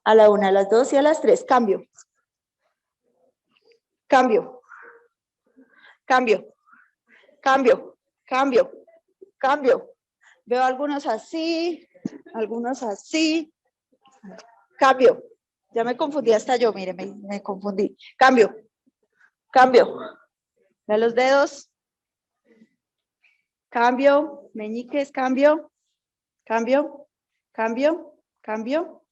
A la 1, a las 2 y a las 3. Cambio. Cambio. Cambio. Cambio. Cambio. Cambio. Veo algunos así, algunos así. Cambio. Ya me confundí hasta yo, mire, me confundí. Cambio. Cambio. De los dedos. Cambio. Meñiques, cambio. Cambio. Cambio. Cambio.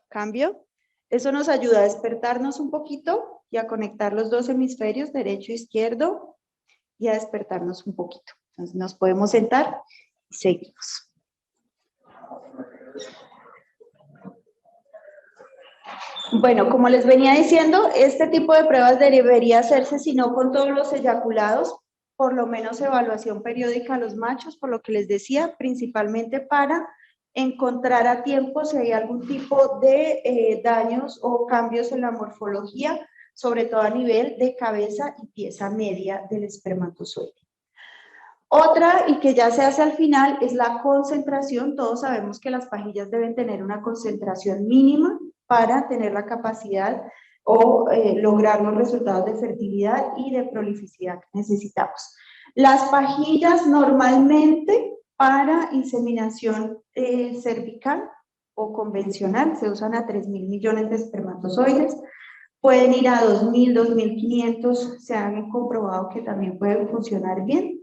Cambio. Eso nos ayuda a despertarnos un poquito y a conectar los dos hemisferios, derecho e izquierdo, y a despertarnos un poquito. Entonces nos podemos sentar y seguimos. Bueno, como les venía diciendo, este tipo de pruebas debería hacerse, si no con todos los eyaculados, por lo menos evaluación periódica a los machos, por lo que les decía, principalmente para encontrar a tiempo si hay algún tipo de daños o cambios en la morfología, sobre todo a nivel de cabeza y pieza media del espermatozoide. Otra, y que ya se hace al final, es la concentración. Todos sabemos que las pajillas deben tener una concentración mínima para tener la capacidad o lograr los resultados de fertilidad y de prolificidad que necesitamos. Las pajillas normalmente para inseminación cervical o convencional se usan a 3.000 millones de espermatozoides. Pueden ir a 2.000, 2.500, se han comprobado que también pueden funcionar bien.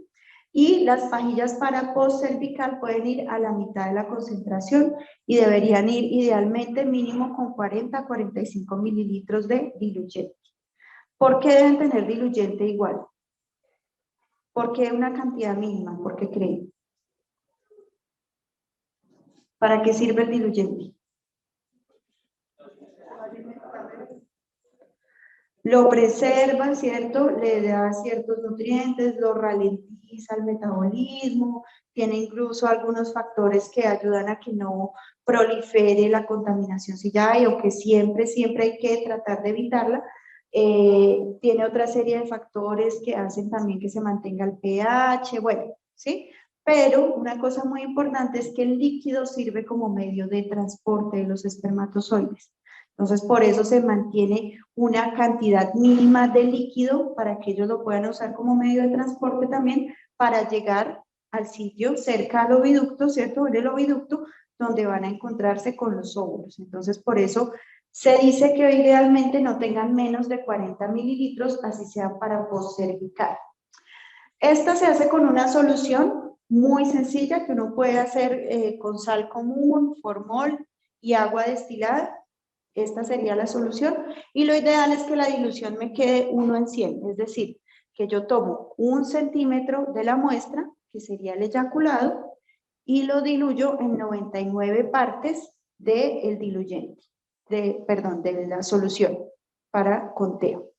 Y las pajillas para postcervical pueden ir a la mitad de la concentración y deberían ir idealmente mínimo con 40 a 45 mililitros de diluyente. ¿Por qué deben tener diluyente igual? ¿Por qué una cantidad mínima? ¿Por qué creen? ¿Para qué sirve el diluyente? Lo preserva, ¿cierto? Le da ciertos nutrientes, lo ralentiza el metabolismo, tiene incluso algunos factores que ayudan a que no prolifere la contaminación si ya hay, o que siempre hay que tratar de evitarla. tiene otra serie de factores que hacen también que se mantenga el pH, bueno, ¿sí? Pero una cosa muy importante es que el líquido sirve como medio de transporte de los espermatozoides. Entonces, por eso se mantiene una cantidad mínima de líquido para que ellos lo puedan usar como medio de transporte también para llegar al sitio cerca al oviducto, ¿cierto? En el oviducto, donde van a encontrarse con los óvulos. Entonces, por eso se dice que idealmente no tengan menos de 40 mililitros, así sea para postcervical. Esta se hace con una solución muy sencilla que uno puede hacer con sal común, formol y agua destilada. Esta sería la solución. Y lo ideal es que la dilución me quede 1 en 100, es decir, que yo tomo 1 centímetro de la muestra, que sería el eyaculado, y lo diluyo en 99 partes del diluyente, de la solución para conteo.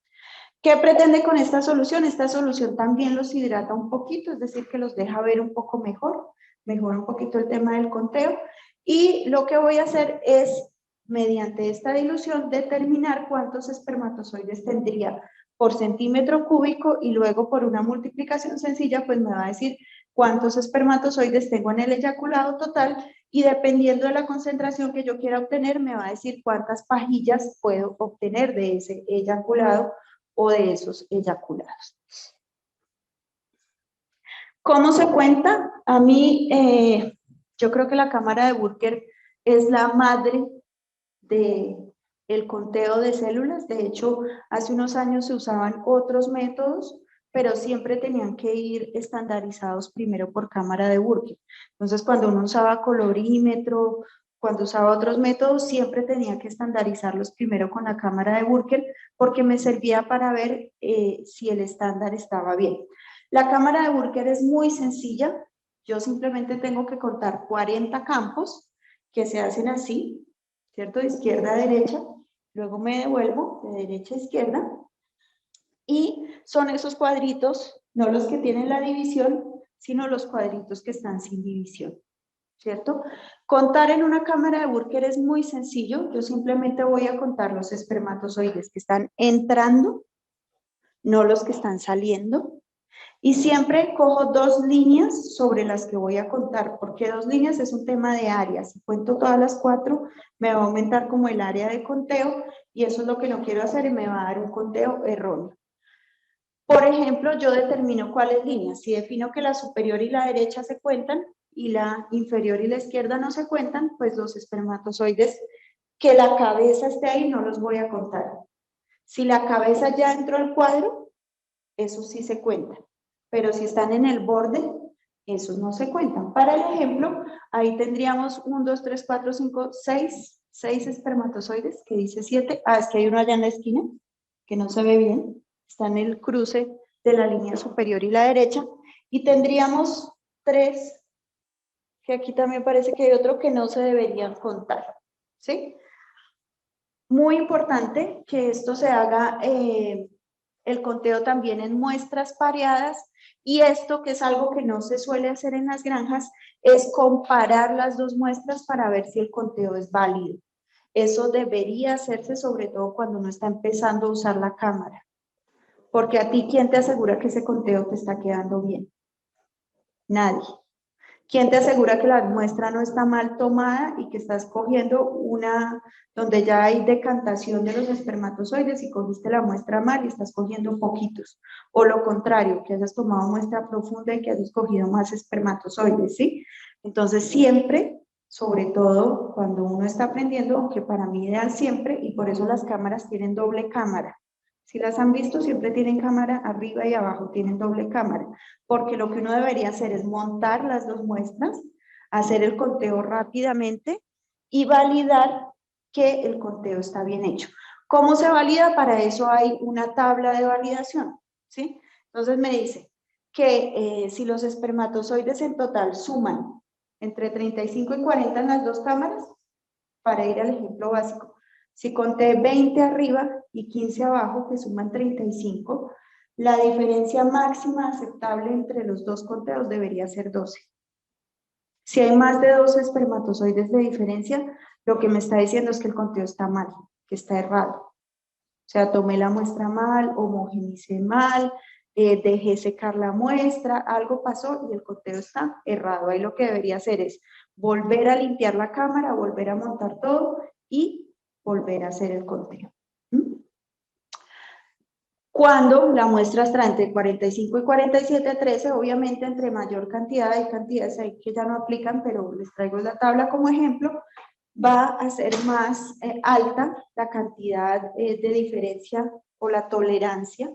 ¿Qué pretende con esta solución? Esta solución también los hidrata un poquito, es decir, que los deja ver un poco mejor, mejora un poquito el tema del conteo, y lo que voy a hacer es, mediante esta dilución, determinar cuántos espermatozoides tendría por centímetro cúbico, y luego por una multiplicación sencilla, pues me va a decir cuántos espermatozoides tengo en el eyaculado total, y dependiendo de la concentración que yo quiera obtener, me va a decir cuántas pajillas puedo obtener de ese eyaculado o de esos eyaculados. ¿Cómo se cuenta? A mí, yo creo que la cámara de Burker es la madre del conteo de células. De hecho, hace unos años se usaban otros métodos, pero siempre tenían que ir estandarizados primero por cámara de Burker. Entonces, cuando uno usaba colorímetro, cuando usaba otros métodos, siempre tenía que estandarizarlos primero con la cámara de Burker, porque me servía para ver si el estándar estaba bien. La cámara de Burker es muy sencilla. Yo simplemente tengo que contar 40 campos que se hacen así, ¿cierto? De izquierda a derecha, luego me devuelvo de derecha a izquierda, y son esos cuadritos, no los que tienen la división, sino los cuadritos que están sin división, ¿cierto? Contar en una cámara de Burker es muy sencillo. Yo simplemente voy a contar los espermatozoides que están entrando, no los que están saliendo, y siempre cojo 2 líneas sobre las que voy a contar, porque 2 líneas es un tema de áreas. Si cuento todas las 4, me va a aumentar como el área de conteo, y eso es lo que no quiero hacer, y me va a dar un conteo erróneo. Por ejemplo, yo determino cuáles líneas. Si defino que la superior y la derecha se cuentan, y la inferior y la izquierda no se cuentan, pues los espermatozoides que la cabeza esté ahí no los voy a contar. Si la cabeza ya entró al cuadro, esos sí se cuentan. Pero si están en el borde, esos no se cuentan. Para el ejemplo, ahí tendríamos 1, 2, 3, 4, 5, 6 espermatozoides, que dice 7. Ah, es que hay uno allá en la esquina, que no se ve bien. Está en el cruce de la línea superior y la derecha. Y tendríamos 3, que aquí también parece que hay otro que no se deberían contar, ¿sí? Muy importante que esto se haga el conteo también en muestras pareadas, y esto, que es algo que no se suele hacer en las granjas, es comparar las 2 muestras para ver si el conteo es válido. Eso debería hacerse sobre todo cuando uno está empezando a usar la cámara, porque a ti, ¿quién te asegura que ese conteo te está quedando bien? Nadie. ¿Quién te asegura que la muestra no está mal tomada y que estás cogiendo una donde ya hay decantación de los espermatozoides y cogiste la muestra mal y estás cogiendo poquitos? O lo contrario, que hayas tomado muestra profunda y que hayas cogido más espermatozoides, ¿sí? Entonces siempre, sobre todo cuando uno está aprendiendo, aunque para mí ideal siempre, y por eso las cámaras tienen doble cámara. Si las han visto, siempre tienen cámara arriba y abajo, tienen doble cámara, porque lo que uno debería hacer es montar las 2 muestras, hacer el conteo rápidamente y validar que el conteo está bien hecho. ¿Cómo se valida? Para eso hay una tabla de validación, ¿sí? Entonces me dice que si los espermatozoides en total suman entre 35 y 40 en las 2 cámaras, para ir al ejemplo básico, si conté 20 arriba y 15 abajo, que suman 35, la diferencia máxima aceptable entre los 2 conteos debería ser 12. Si hay más de 12 espermatozoides de diferencia, lo que me está diciendo es que el conteo está mal, que está errado. O sea, tomé la muestra mal, homogenicé mal, dejé secar la muestra, algo pasó y el conteo está errado. Ahí lo que debería hacer es volver a limpiar la cámara, volver a montar todo y volver a hacer el conteo. Cuando la muestra está entre 45 y 47,13, obviamente entre mayor cantidad, hay cantidades ahí que ya no aplican, pero les traigo la tabla como ejemplo, va a ser más alta la cantidad de diferencia o la tolerancia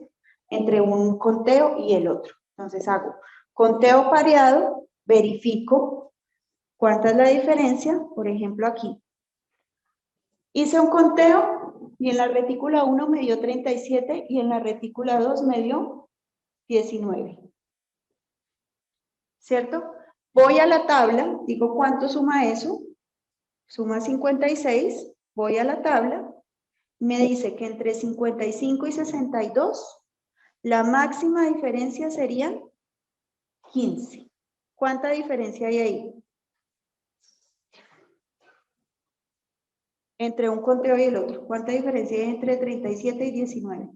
entre un conteo y el otro. Entonces hago conteo pareado, verifico cuánta es la diferencia, por ejemplo aquí. Hice un conteo y en la retícula 1 me dio 37 y en la retícula 2 me dio 19. ¿Cierto? Voy a la tabla, digo cuánto suma eso, suma 56, voy a la tabla, me dice que entre 55 y 62, la máxima diferencia sería 15. ¿Cuánta diferencia hay ahí? Entre un conteo y el otro. ¿Cuánta diferencia hay entre 37 y 19?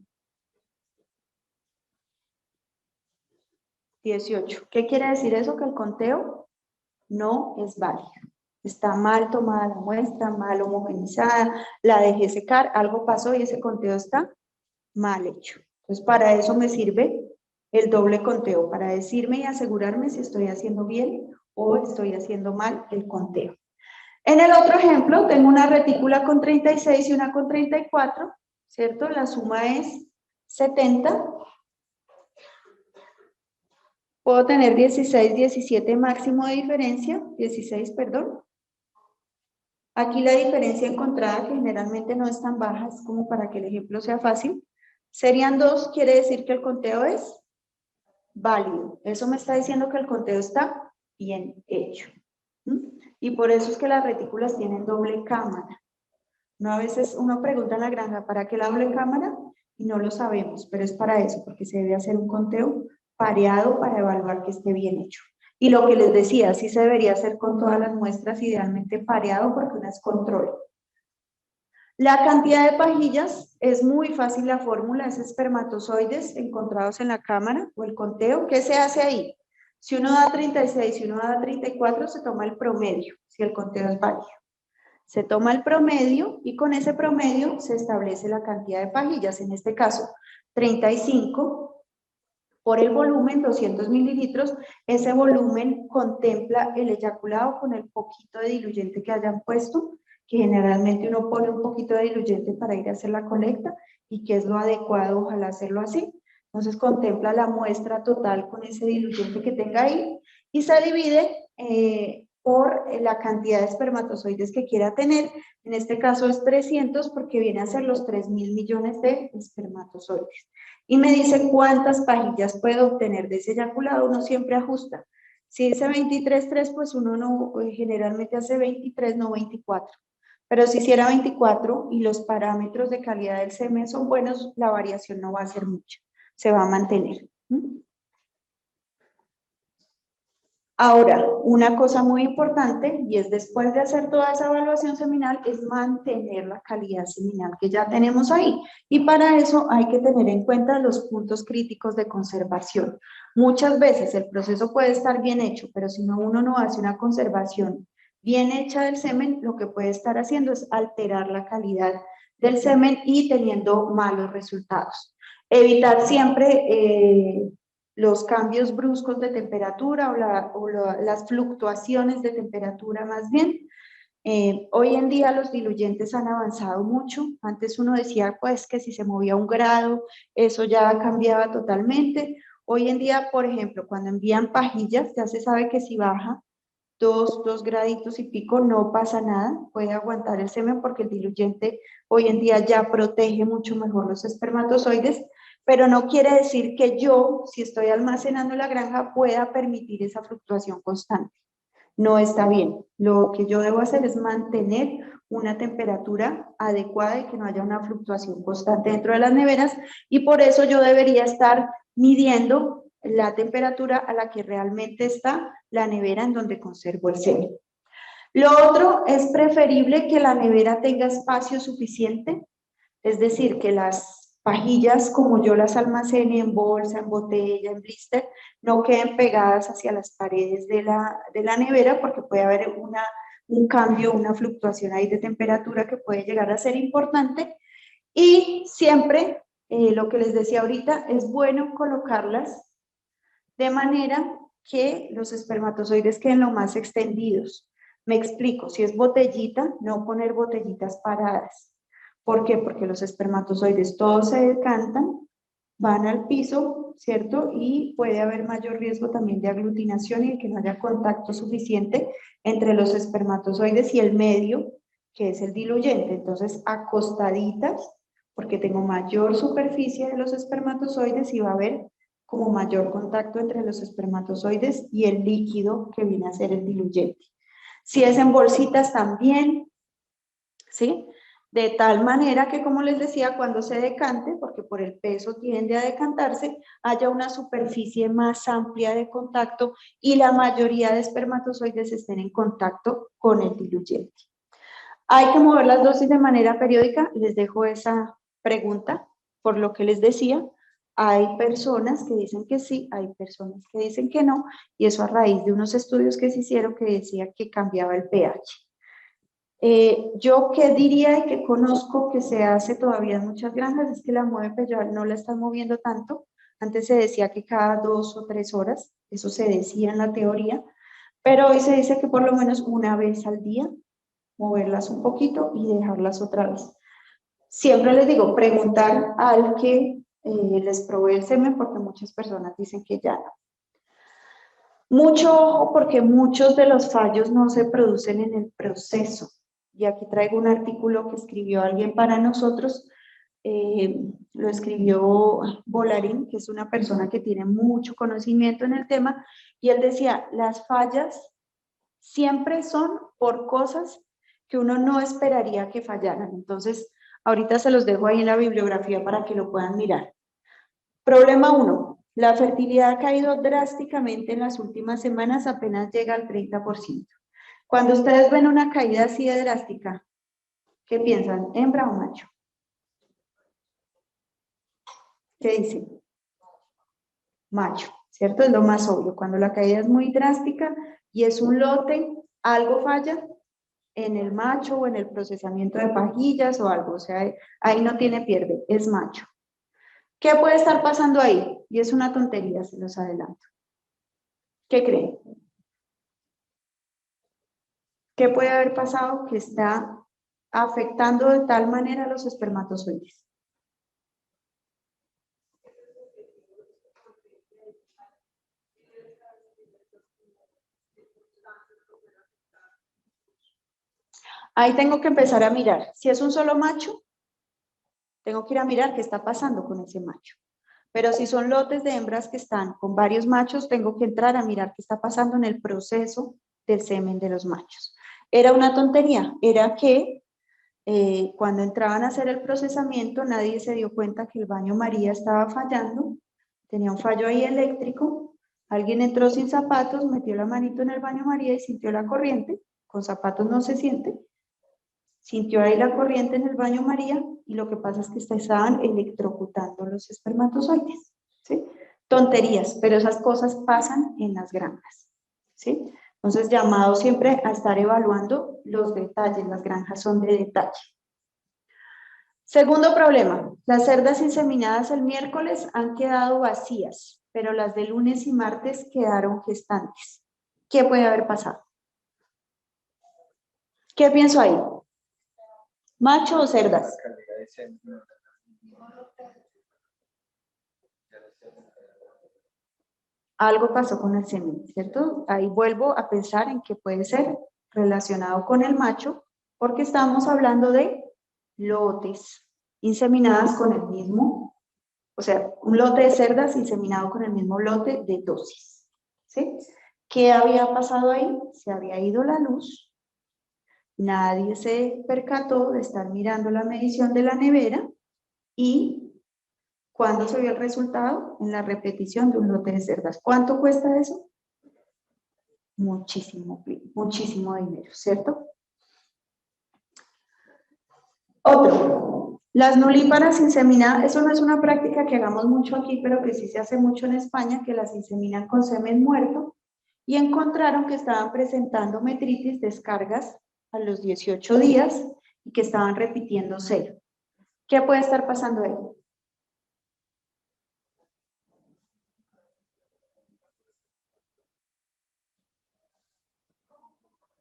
18. ¿Qué quiere decir eso? Que el conteo no es válido. Está mal tomada la muestra, mal homogenizada, la dejé secar, algo pasó y ese conteo está mal hecho. Entonces, para eso me sirve el doble conteo, para decirme y asegurarme si estoy haciendo bien o estoy haciendo mal el conteo. En el otro ejemplo, tengo una retícula con 36 y una con 34, ¿cierto? La suma es 70. Puedo tener 16, 17 máximo de diferencia, 16, perdón. Aquí la diferencia encontrada, que generalmente no es tan baja, es como para que el ejemplo sea fácil. Serían 2, quiere decir que el conteo es válido. Eso me está diciendo que el conteo está bien hecho. Y por eso es que las retículas tienen doble cámara. No, a veces uno pregunta en la granja, ¿para qué la doble cámara? Y no lo sabemos, pero es para eso, porque se debe hacer un conteo pareado para evaluar que esté bien hecho. Y lo que les decía, sí se debería hacer con todas las muestras, idealmente pareado, porque una es control. La cantidad de pajillas, es muy fácil la fórmula, es espermatozoides encontrados en la cámara o el conteo. ¿Qué se hace ahí? Si uno da 36 y uno da 34, se toma el promedio, si el conteo es válido. Se toma el promedio y con ese promedio se establece la cantidad de pajillas. En este caso, 35 por el volumen, 200 mililitros. Ese volumen contempla el eyaculado con el poquito de diluyente que hayan puesto, que generalmente uno pone un poquito de diluyente para ir a hacer la colecta y que es lo adecuado, ojalá hacerlo así. Entonces contempla la muestra total con ese diluyente que tenga ahí y se divide por la cantidad de espermatozoides que quiera tener. En este caso es 300 porque viene a ser los 3.000 millones de espermatozoides. Y me dice cuántas pajillas puedo obtener de ese eyaculado. Uno siempre ajusta. Si dice 23,3, pues uno no, generalmente hace 23, no 24. Pero si hiciera 24 y los parámetros de calidad del semen son buenos, la variación no va a ser mucha. Se va a mantener. Ahora, una cosa muy importante, y es después de hacer toda esa evaluación seminal, es mantener la calidad seminal que ya tenemos ahí. Y para eso hay que tener en cuenta los puntos críticos de conservación. Muchas veces el proceso puede estar bien hecho, pero si uno no hace una conservación bien hecha del semen, lo que puede estar haciendo es alterar la calidad del semen y teniendo malos resultados. Evitar siempre los cambios bruscos de temperatura o las fluctuaciones de temperatura más bien. Hoy en día los diluyentes han avanzado mucho. Antes uno decía pues que si se movía 1 grado, eso ya cambiaba totalmente. Hoy en día, por ejemplo, cuando envían pajillas, ya se sabe que si baja 2 graditos y pico, no pasa nada, puede aguantar el semen porque el diluyente hoy en día ya protege mucho mejor los espermatozoides, pero no quiere decir que yo, si estoy almacenando en la granja, pueda permitir esa fluctuación constante. No está bien. Lo que yo debo hacer es mantener una temperatura adecuada y que no haya una fluctuación constante dentro de las neveras, y por eso yo debería estar midiendo la temperatura a la que realmente está la nevera en donde conservo el semen. Lo otro es preferible que la nevera tenga espacio suficiente Es decir, que las pajillas, como yo las almacene en bolsa, en botella, en blister, no queden pegadas hacia las paredes de la nevera, porque puede haber un cambio, una fluctuación ahí de temperatura que puede llegar a ser importante. Y siempre, lo que les decía ahorita, es bueno colocarlas de manera que los espermatozoides queden lo más extendidos. Me explico, si es botellita, no poner botellitas paradas. ¿Por qué? Porque los espermatozoides todos se decantan, van al piso, ¿cierto? Y puede haber mayor riesgo también de aglutinación y de que no haya contacto suficiente entre los espermatozoides y el medio, que es el diluyente. Entonces, acostaditas, porque tengo mayor superficie de los espermatozoides y va a haber como mayor contacto entre los espermatozoides y el líquido que viene a ser el diluyente. Si es en bolsitas también, ¿sí? De tal manera que, como les decía, cuando se decante, porque por el peso tiende a decantarse, haya una superficie más amplia de contacto y la mayoría de espermatozoides estén en contacto con el diluyente. ¿Hay que mover las dosis de manera periódica? Les dejo esa pregunta, por lo que les decía. Hay personas que dicen que sí, hay personas que dicen que no, y eso a raíz de unos estudios que se hicieron que decía que cambiaba el pH. Yo qué diría y que conozco que se hace todavía en muchas granjas es que la mueve, pero no la están moviendo tanto. Antes se decía que cada 2 o 3 horas, eso se decía en la teoría, pero hoy se dice que por lo menos una vez al día, moverlas un poquito y dejarlas otra vez. Siempre les digo, preguntar al que les provee el semen, porque muchas personas dicen que ya no. Mucho ojo, porque muchos de los fallos no se producen en el proceso. Y aquí traigo un artículo que escribió alguien para nosotros, lo escribió Volarín, que es una persona que tiene mucho conocimiento en el tema, y él decía, las fallas siempre son por cosas que uno no esperaría que fallaran. Entonces, ahorita se los dejo ahí en la bibliografía para que lo puedan mirar. Problema 1. La fertilidad ha caído drásticamente en las últimas semanas, apenas llega al 30%. Cuando ustedes ven una caída así de drástica, ¿qué piensan? ¿Hembra o macho? ¿Qué dicen? Macho, ¿cierto? Es lo más obvio. Cuando la caída es muy drástica y es un lote, algo falla en el macho o en el procesamiento de pajillas o algo. O sea, ahí no tiene pierde, es macho. ¿Qué puede estar pasando ahí? Y es una tontería, se los adelanto. ¿Qué creen? ¿Qué puede haber pasado que está afectando de tal manera a los espermatozoides? Ahí tengo que empezar a mirar. Si es un solo macho, tengo que ir a mirar qué está pasando con ese macho. Pero si son lotes de hembras que están con varios machos, tengo que entrar a mirar qué está pasando en el proceso del semen de los machos. Era una tontería, era que cuando entraban a hacer el procesamiento, nadie se dio cuenta que el baño María estaba fallando, tenía un fallo ahí eléctrico, alguien entró sin zapatos, metió la manito en el baño María y sintió la corriente, con zapatos no se siente, sintió ahí la corriente en el baño María y lo que pasa es que estaban electrocutando los espermatozoides, ¿sí? Tonterías, pero esas cosas pasan en las granjas, ¿sí? Entonces, llamado siempre a estar evaluando los detalles, las granjas son de detalle. Segundo problema, las cerdas inseminadas el miércoles han quedado vacías, pero las de lunes y martes quedaron gestantes. ¿Qué puede haber pasado? ¿Qué pienso ahí? ¿Macho o cerdas? Algo pasó con el semen, ¿cierto? Ahí vuelvo a pensar en que puede ser relacionado con el macho, porque estamos hablando de lotes inseminadas con el mismo, o sea, un lote de cerdas inseminado con el mismo lote de dosis, ¿sí? ¿Qué había pasado ahí? Se había ido la luz, nadie se percató de estar mirando la medición de la nevera y ¿cuándo se vio el resultado? En la repetición de un lote de cerdas. ¿Cuánto cuesta eso? Muchísimo, muchísimo dinero, ¿cierto? Otro. Las nulíparas inseminadas, eso no es una práctica que hagamos mucho aquí, pero que sí se hace mucho en España, que las inseminan con semen muerto, y encontraron que estaban presentando metritis, descargas a los 18 días y que estaban repitiendo 0. ¿Qué puede estar pasando ahí?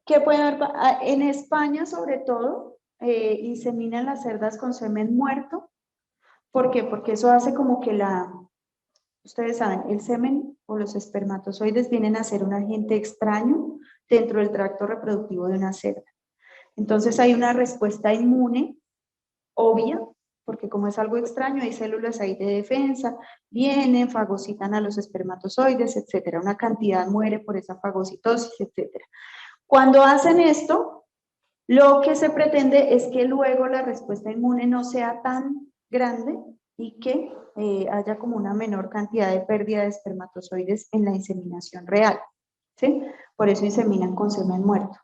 ¿Qué puede haber? En España, sobre todo, inseminan las cerdas con semen muerto. ¿Por qué? Porque eso hace como que ustedes saben, el semen o los espermatozoides vienen a ser un agente extraño dentro del tracto reproductivo de una cerda. Entonces hay una respuesta inmune obvia, porque como es algo extraño, hay células ahí de defensa, vienen, fagocitan a los espermatozoides, etcétera. Una cantidad muere por esa fagocitosis, etcétera. Cuando hacen esto, lo que se pretende es que luego la respuesta inmune no sea tan grande y que haya como una menor cantidad de pérdida de espermatozoides en la inseminación real, ¿sí? Por eso inseminan con semen muerto.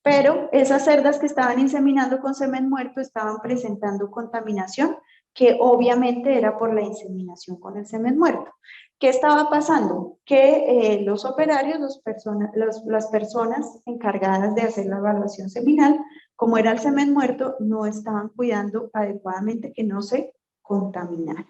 Pero esas cerdas que estaban inseminando con semen muerto estaban presentando contaminación, que obviamente era por la inseminación con el semen muerto. ¿Qué estaba pasando? Que los operarios, las personas encargadas de hacer la evaluación seminal, como era el semen muerto, no estaban cuidando adecuadamente que no se contaminara.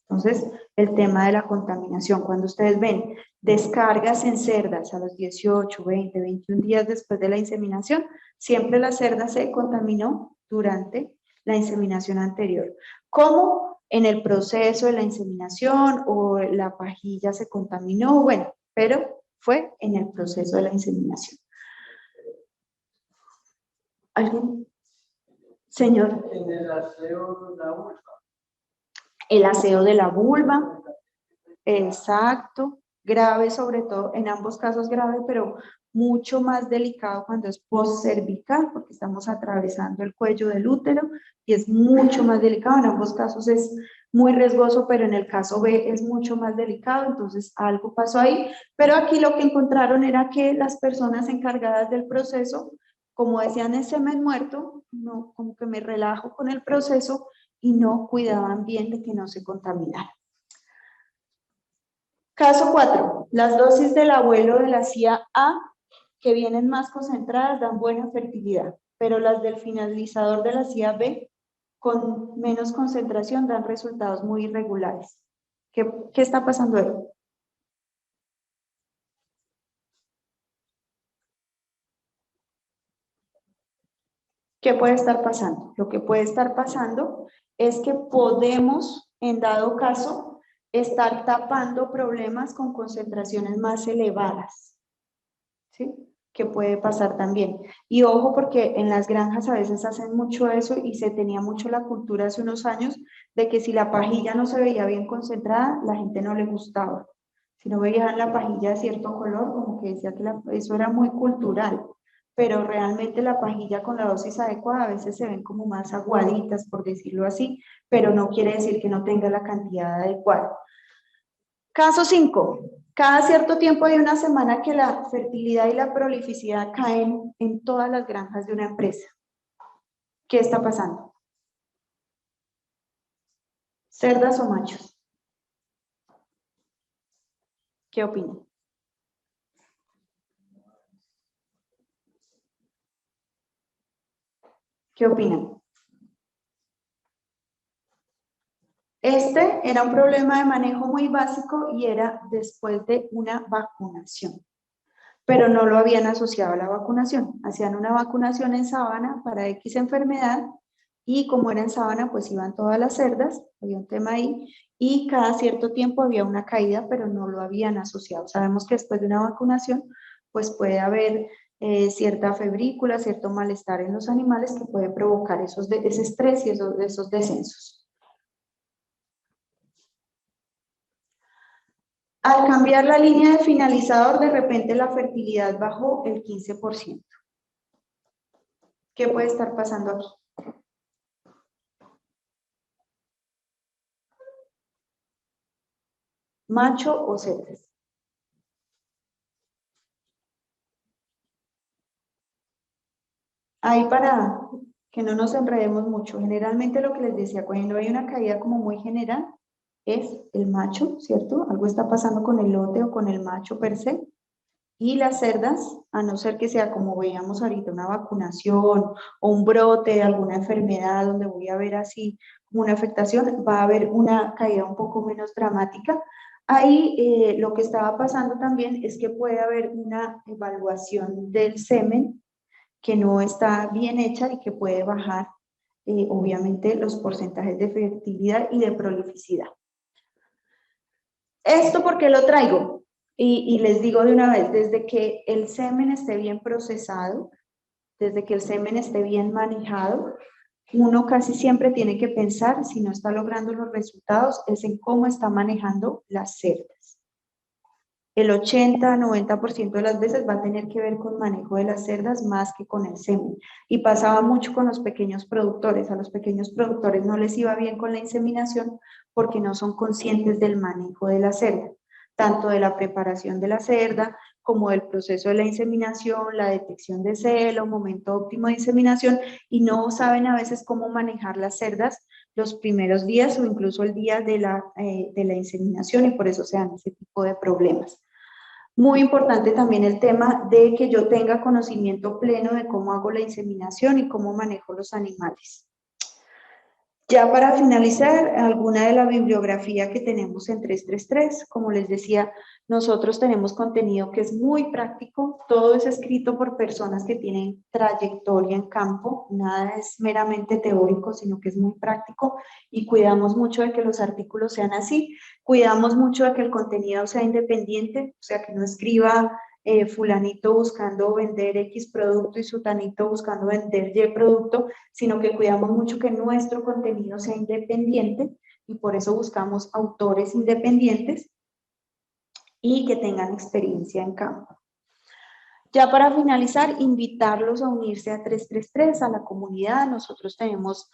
Entonces, el tema de la contaminación, cuando ustedes ven descargas en cerdas a los 18, 20, 21 días después de la inseminación, siempre la cerda se contaminó durante la inseminación anterior. ¿Cómo? En el proceso de la inseminación o la pajilla se contaminó, bueno, pero fue en el proceso de la inseminación. ¿Alguien? Señor. En el aseo de la vulva. El aseo de la vulva, exacto, grave sobre todo, en ambos casos grave, pero mucho más delicado cuando es postcervical, porque estamos atravesando el cuello del útero y es mucho más delicado, en ambos casos es muy riesgoso, pero en el caso B es mucho más delicado, entonces algo pasó ahí, pero aquí lo que encontraron era que las personas encargadas del proceso, como decían el semen muerto, no, como que me relajo con el proceso y no cuidaban bien de que no se contaminara. Caso 4. Las dosis del abuelo de la CIA A, que vienen más concentradas, dan buena fertilidad, pero las del finalizador de la CIA B, con menos concentración, dan resultados muy irregulares. ¿Qué está pasando ahí? ¿Qué puede estar pasando? Lo que puede estar pasando es que podemos, en dado caso, estar tapando problemas con concentraciones más elevadas, ¿sí? Que puede pasar también. Y ojo, porque en las granjas a veces hacen mucho eso y se tenía mucho la cultura hace unos años de que si la pajilla no se veía bien concentrada, la gente no le gustaba. Si no veían la pajilla de cierto color, como que decía que eso era muy cultural. Pero realmente la pajilla con la dosis adecuada a veces se ven como más aguaditas, por decirlo así, pero no quiere decir que no tenga la cantidad adecuada. Caso 5. Cada cierto tiempo hay una semana que la fertilidad y la prolificidad caen en todas las granjas de una empresa. ¿Qué está pasando? ¿Cerdas o machos? ¿Qué opinan? ¿Qué opinan? Este era un problema de manejo muy básico y era después de una vacunación, pero no lo habían asociado a la vacunación. Hacían una vacunación en sábana para X enfermedad y como era en sábana, pues iban todas las cerdas, había un tema ahí, y cada cierto tiempo había una caída, pero no lo habían asociado. Sabemos que después de una vacunación, pues puede haber cierta febrícula, cierto malestar en los animales que puede provocar ese estrés y esos descensos. Al cambiar la línea de finalizador, de repente la fertilidad bajó el 15%. ¿Qué puede estar pasando aquí? ¿Macho o cerdas? Ahí para que no nos enredemos mucho. Generalmente lo que les decía, cuando hay una caída como muy general, es el macho, ¿cierto? Algo está pasando con el lote o con el macho per se. Y las cerdas, a no ser que sea como veíamos ahorita, una vacunación o un brote de alguna enfermedad donde voy a ver así como una afectación, va a haber una caída un poco menos dramática. Ahí lo que estaba pasando también es que puede haber una evaluación del semen que no está bien hecha y que puede bajar obviamente los porcentajes de fertilidad y de prolificidad. ¿Esto por qué lo traigo? Y les digo de una vez, desde que el semen esté bien procesado, desde que el semen esté bien manejado, uno casi siempre tiene que pensar, si no está logrando los resultados, es en cómo está manejando las cerdas. El 80-90% de las veces va a tener que ver con manejo de las cerdas más que con el semen. Y pasaba mucho con los pequeños productores. A los pequeños productores no les iba bien con la inseminación porque no son conscientes del manejo de la cerda, tanto de la preparación de la cerda como del proceso de la inseminación, la detección de celo, momento óptimo de inseminación, y no saben a veces cómo manejar las cerdas los primeros días o incluso el día de la inseminación, y por eso se dan ese tipo de problemas. Muy importante también el tema de que yo tenga conocimiento pleno de cómo hago la inseminación y cómo manejo los animales. Ya para finalizar, alguna de la bibliografía que tenemos en 333, como les decía, nosotros tenemos contenido que es muy práctico, todo es escrito por personas que tienen trayectoria en campo, nada es meramente teórico, sino que es muy práctico y cuidamos mucho de que los artículos sean así, cuidamos mucho de que el contenido sea independiente, o sea, que no escriba fulanito buscando vender X producto y sutanito buscando vender Y producto, sino que cuidamos mucho que nuestro contenido sea independiente y por eso buscamos autores independientes y que tengan experiencia en campo. Ya para finalizar, invitarlos a unirse a 333, a la comunidad. Nosotros tenemos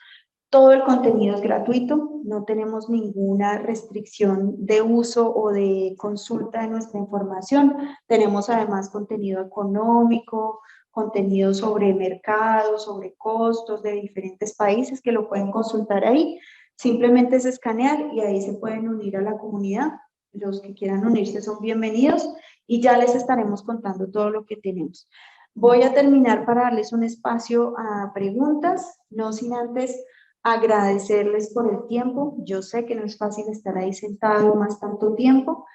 todo el contenido es gratuito, no tenemos ninguna restricción de uso o de consulta de nuestra información. Tenemos además contenido económico, contenido sobre mercados, sobre costos de diferentes países que lo pueden consultar ahí. Simplemente es escanear y ahí se pueden unir a la comunidad. Los que quieran unirse son bienvenidos y ya les estaremos contando todo lo que tenemos. Voy a terminar para darles un espacio a preguntas, no sin antes agradecerles por el tiempo. Yo sé que no es fácil estar ahí sentado más tanto tiempo.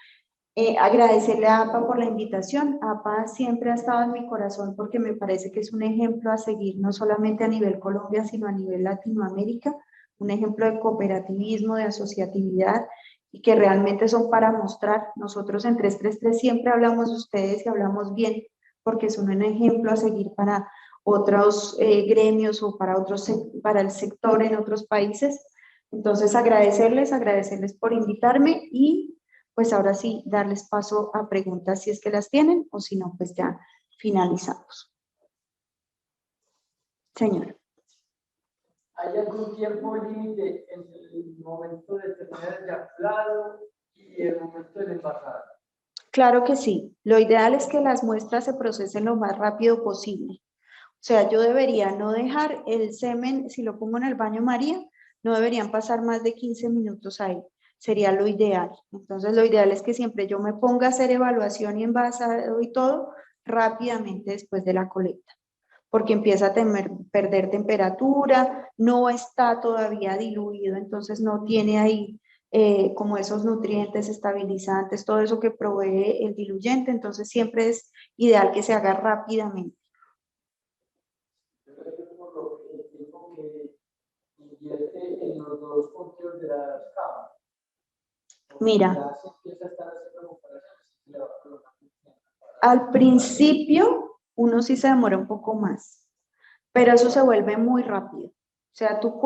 Agradecerle a APA por la invitación. APA siempre ha estado en mi corazón porque me parece que es un ejemplo a seguir, no solamente a nivel Colombia, sino a nivel Latinoamérica, un ejemplo de cooperativismo, de asociatividad, y que realmente son para mostrar. Nosotros en 333 siempre hablamos de ustedes y hablamos bien, porque son un ejemplo a seguir para otros gremios o para el sector en otros países. Entonces agradecerles por invitarme y pues ahora sí darles paso a preguntas si es que las tienen o si no pues ya finalizamos. Señora. ¿Hay algún tiempo límite entre el momento de terminar el yaculado y el momento del envasado? Claro que sí. Lo ideal es que las muestras se procesen lo más rápido posible. O sea, yo debería no dejar el semen, si lo pongo en el baño María, no deberían pasar más de 15 minutos ahí. Sería lo ideal. Entonces, lo ideal es que siempre yo me ponga a hacer evaluación y envasado y todo rápidamente después de la colecta, porque empieza a perder temperatura, no está todavía diluido, entonces no tiene ahí como esos nutrientes estabilizantes, todo eso que provee el diluyente, entonces siempre es ideal que se haga rápidamente. Yo creo que por lo que el tiempo que invierte en los dos puntos de las camas. Mira, ya se empieza a estar haciendo comparaciones y le va a colocar al principio uno sí se demora un poco más, pero eso se vuelve muy rápido. O sea, tú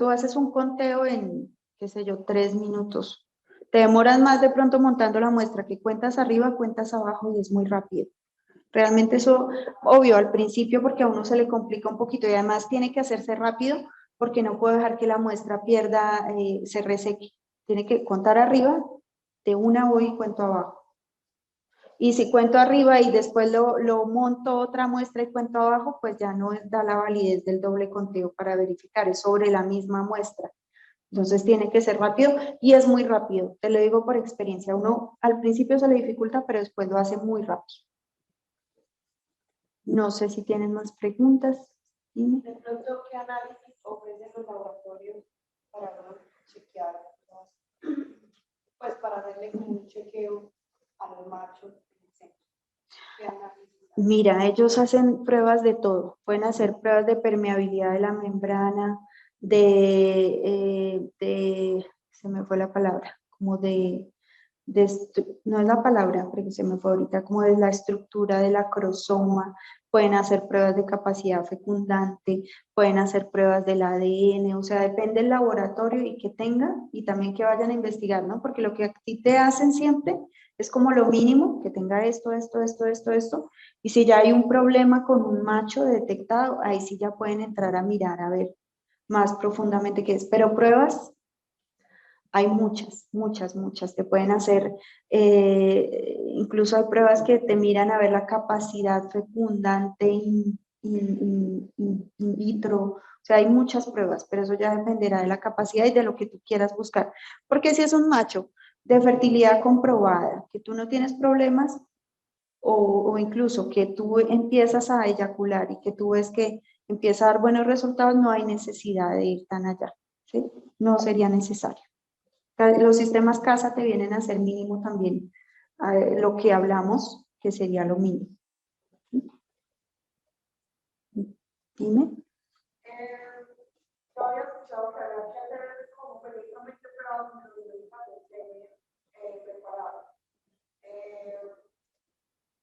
haces un conteo en, qué sé yo, 3 minutos. Te demoras más de pronto montando la muestra, que cuentas arriba, cuentas abajo y es muy rápido. Realmente eso, obvio, al principio porque a uno se le complica un poquito y además tiene que hacerse rápido porque no puedo dejar que la muestra pierda, se reseque. Tiene que contar arriba, de una voy y cuento abajo. Y si cuento arriba y después lo monto otra muestra y cuento abajo, pues ya no da la validez del doble conteo para verificar, es sobre la misma muestra. Entonces tiene que ser rápido y es muy rápido, te lo digo por experiencia. Uno al principio se le dificulta, pero después lo hace muy rápido. No sé si tienen más preguntas. Dime. De pronto, ¿qué análisis ofrecen los laboratorios para uno chequear, pues para hacerle como un chequeo a los machos del centro? ¿Qué análisis? Mira, ellos hacen pruebas de todo. Pueden hacer pruebas de permeabilidad de la membrana, se me fue la palabra, como no es la palabra, pero se me fue ahorita, como de la estructura del acrosoma. Pueden hacer pruebas de capacidad fecundante, pueden hacer pruebas del ADN, o sea, depende del laboratorio y que tengan y también que vayan a investigar, ¿no? Porque lo que a ti te hacen siempre es como lo mínimo, que tenga esto, y si ya hay un problema con un macho detectado, ahí sí ya pueden entrar a mirar, a ver más profundamente qué es, pero pruebas hay muchas. Te pueden hacer, incluso hay pruebas que te miran a ver la capacidad fecundante in vitro. O sea, hay muchas pruebas, pero eso ya dependerá de la capacidad y de lo que tú quieras buscar. Porque si es un macho de fertilidad comprobada, que tú no tienes problemas, o incluso que tú empiezas a eyacular y que tú ves que empieza a dar buenos resultados, no hay necesidad de ir tan allá, ¿sí? No sería necesario. Los sistemas CASA te vienen a ser mínimo también, lo que hablamos, que sería lo mínimo. Dime. Yo había escuchado que había que hacer como periódicamente pruebas de los pacientes preparados.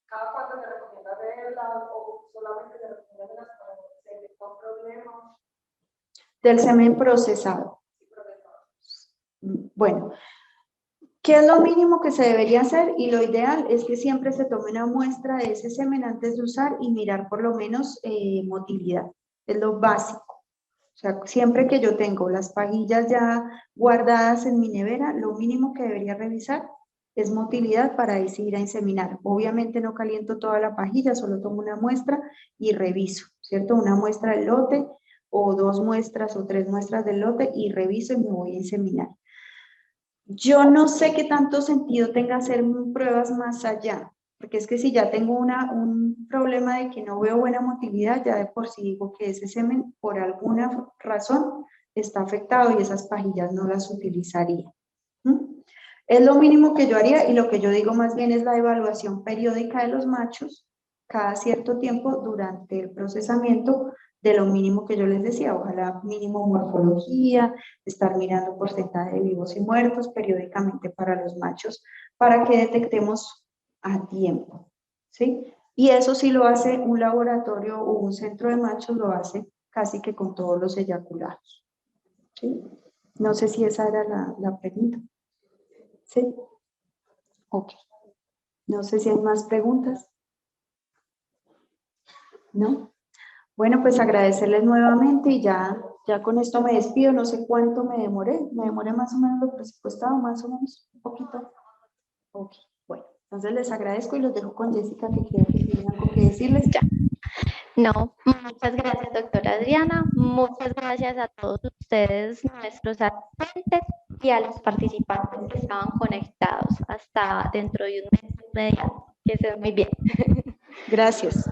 ¿Cada cuánto se recomienda verlas o solamente se recomienda verlas para se detectan problemas? Del semen procesado. Bueno, ¿qué es lo mínimo que se debería hacer? Y lo ideal es que siempre se tome una muestra de ese semen antes de usar y mirar por lo menos motilidad. Es lo básico. O sea, siempre que yo tengo las pajillas ya guardadas en mi nevera, lo mínimo que debería revisar es motilidad para decidir a inseminar. Obviamente no caliento toda la pajilla, solo tomo una muestra y reviso, ¿cierto? Una muestra del lote o 2 muestras o 3 muestras del lote y reviso y me voy a inseminar. Yo no sé qué tanto sentido tenga hacer pruebas más allá, porque es que si ya tengo un problema de que no veo buena motilidad, ya de por sí digo que ese semen por alguna razón está afectado y esas pajillas no las utilizaría. Es lo mínimo que yo haría y lo que yo digo más bien es la evaluación periódica de los machos cada cierto tiempo durante el procesamiento de lo mínimo que yo les decía, ojalá mínimo morfología, estar mirando porcentaje de vivos y muertos periódicamente para los machos, para que detectemos a tiempo, ¿sí? Y eso sí lo hace un laboratorio o un centro de machos, lo hace casi que con todos los eyaculados, ¿sí? No sé si esa era la pregunta. ¿Sí? Ok. No sé si hay más preguntas. ¿No? Bueno, pues agradecerles nuevamente y ya con esto me despido. No sé cuánto me demoré. Me demoré más o menos lo presupuestado, más o menos, un poquito. Ok, bueno. Entonces les agradezco y los dejo con Jessica, que creo que tiene algo que decirles. Ya. No, muchas gracias, doctora Adriana. Muchas gracias a todos ustedes, nuestros asistentes, y a los participantes que estaban conectados. Hasta dentro de un mes y medio. Que estén muy bien. Gracias.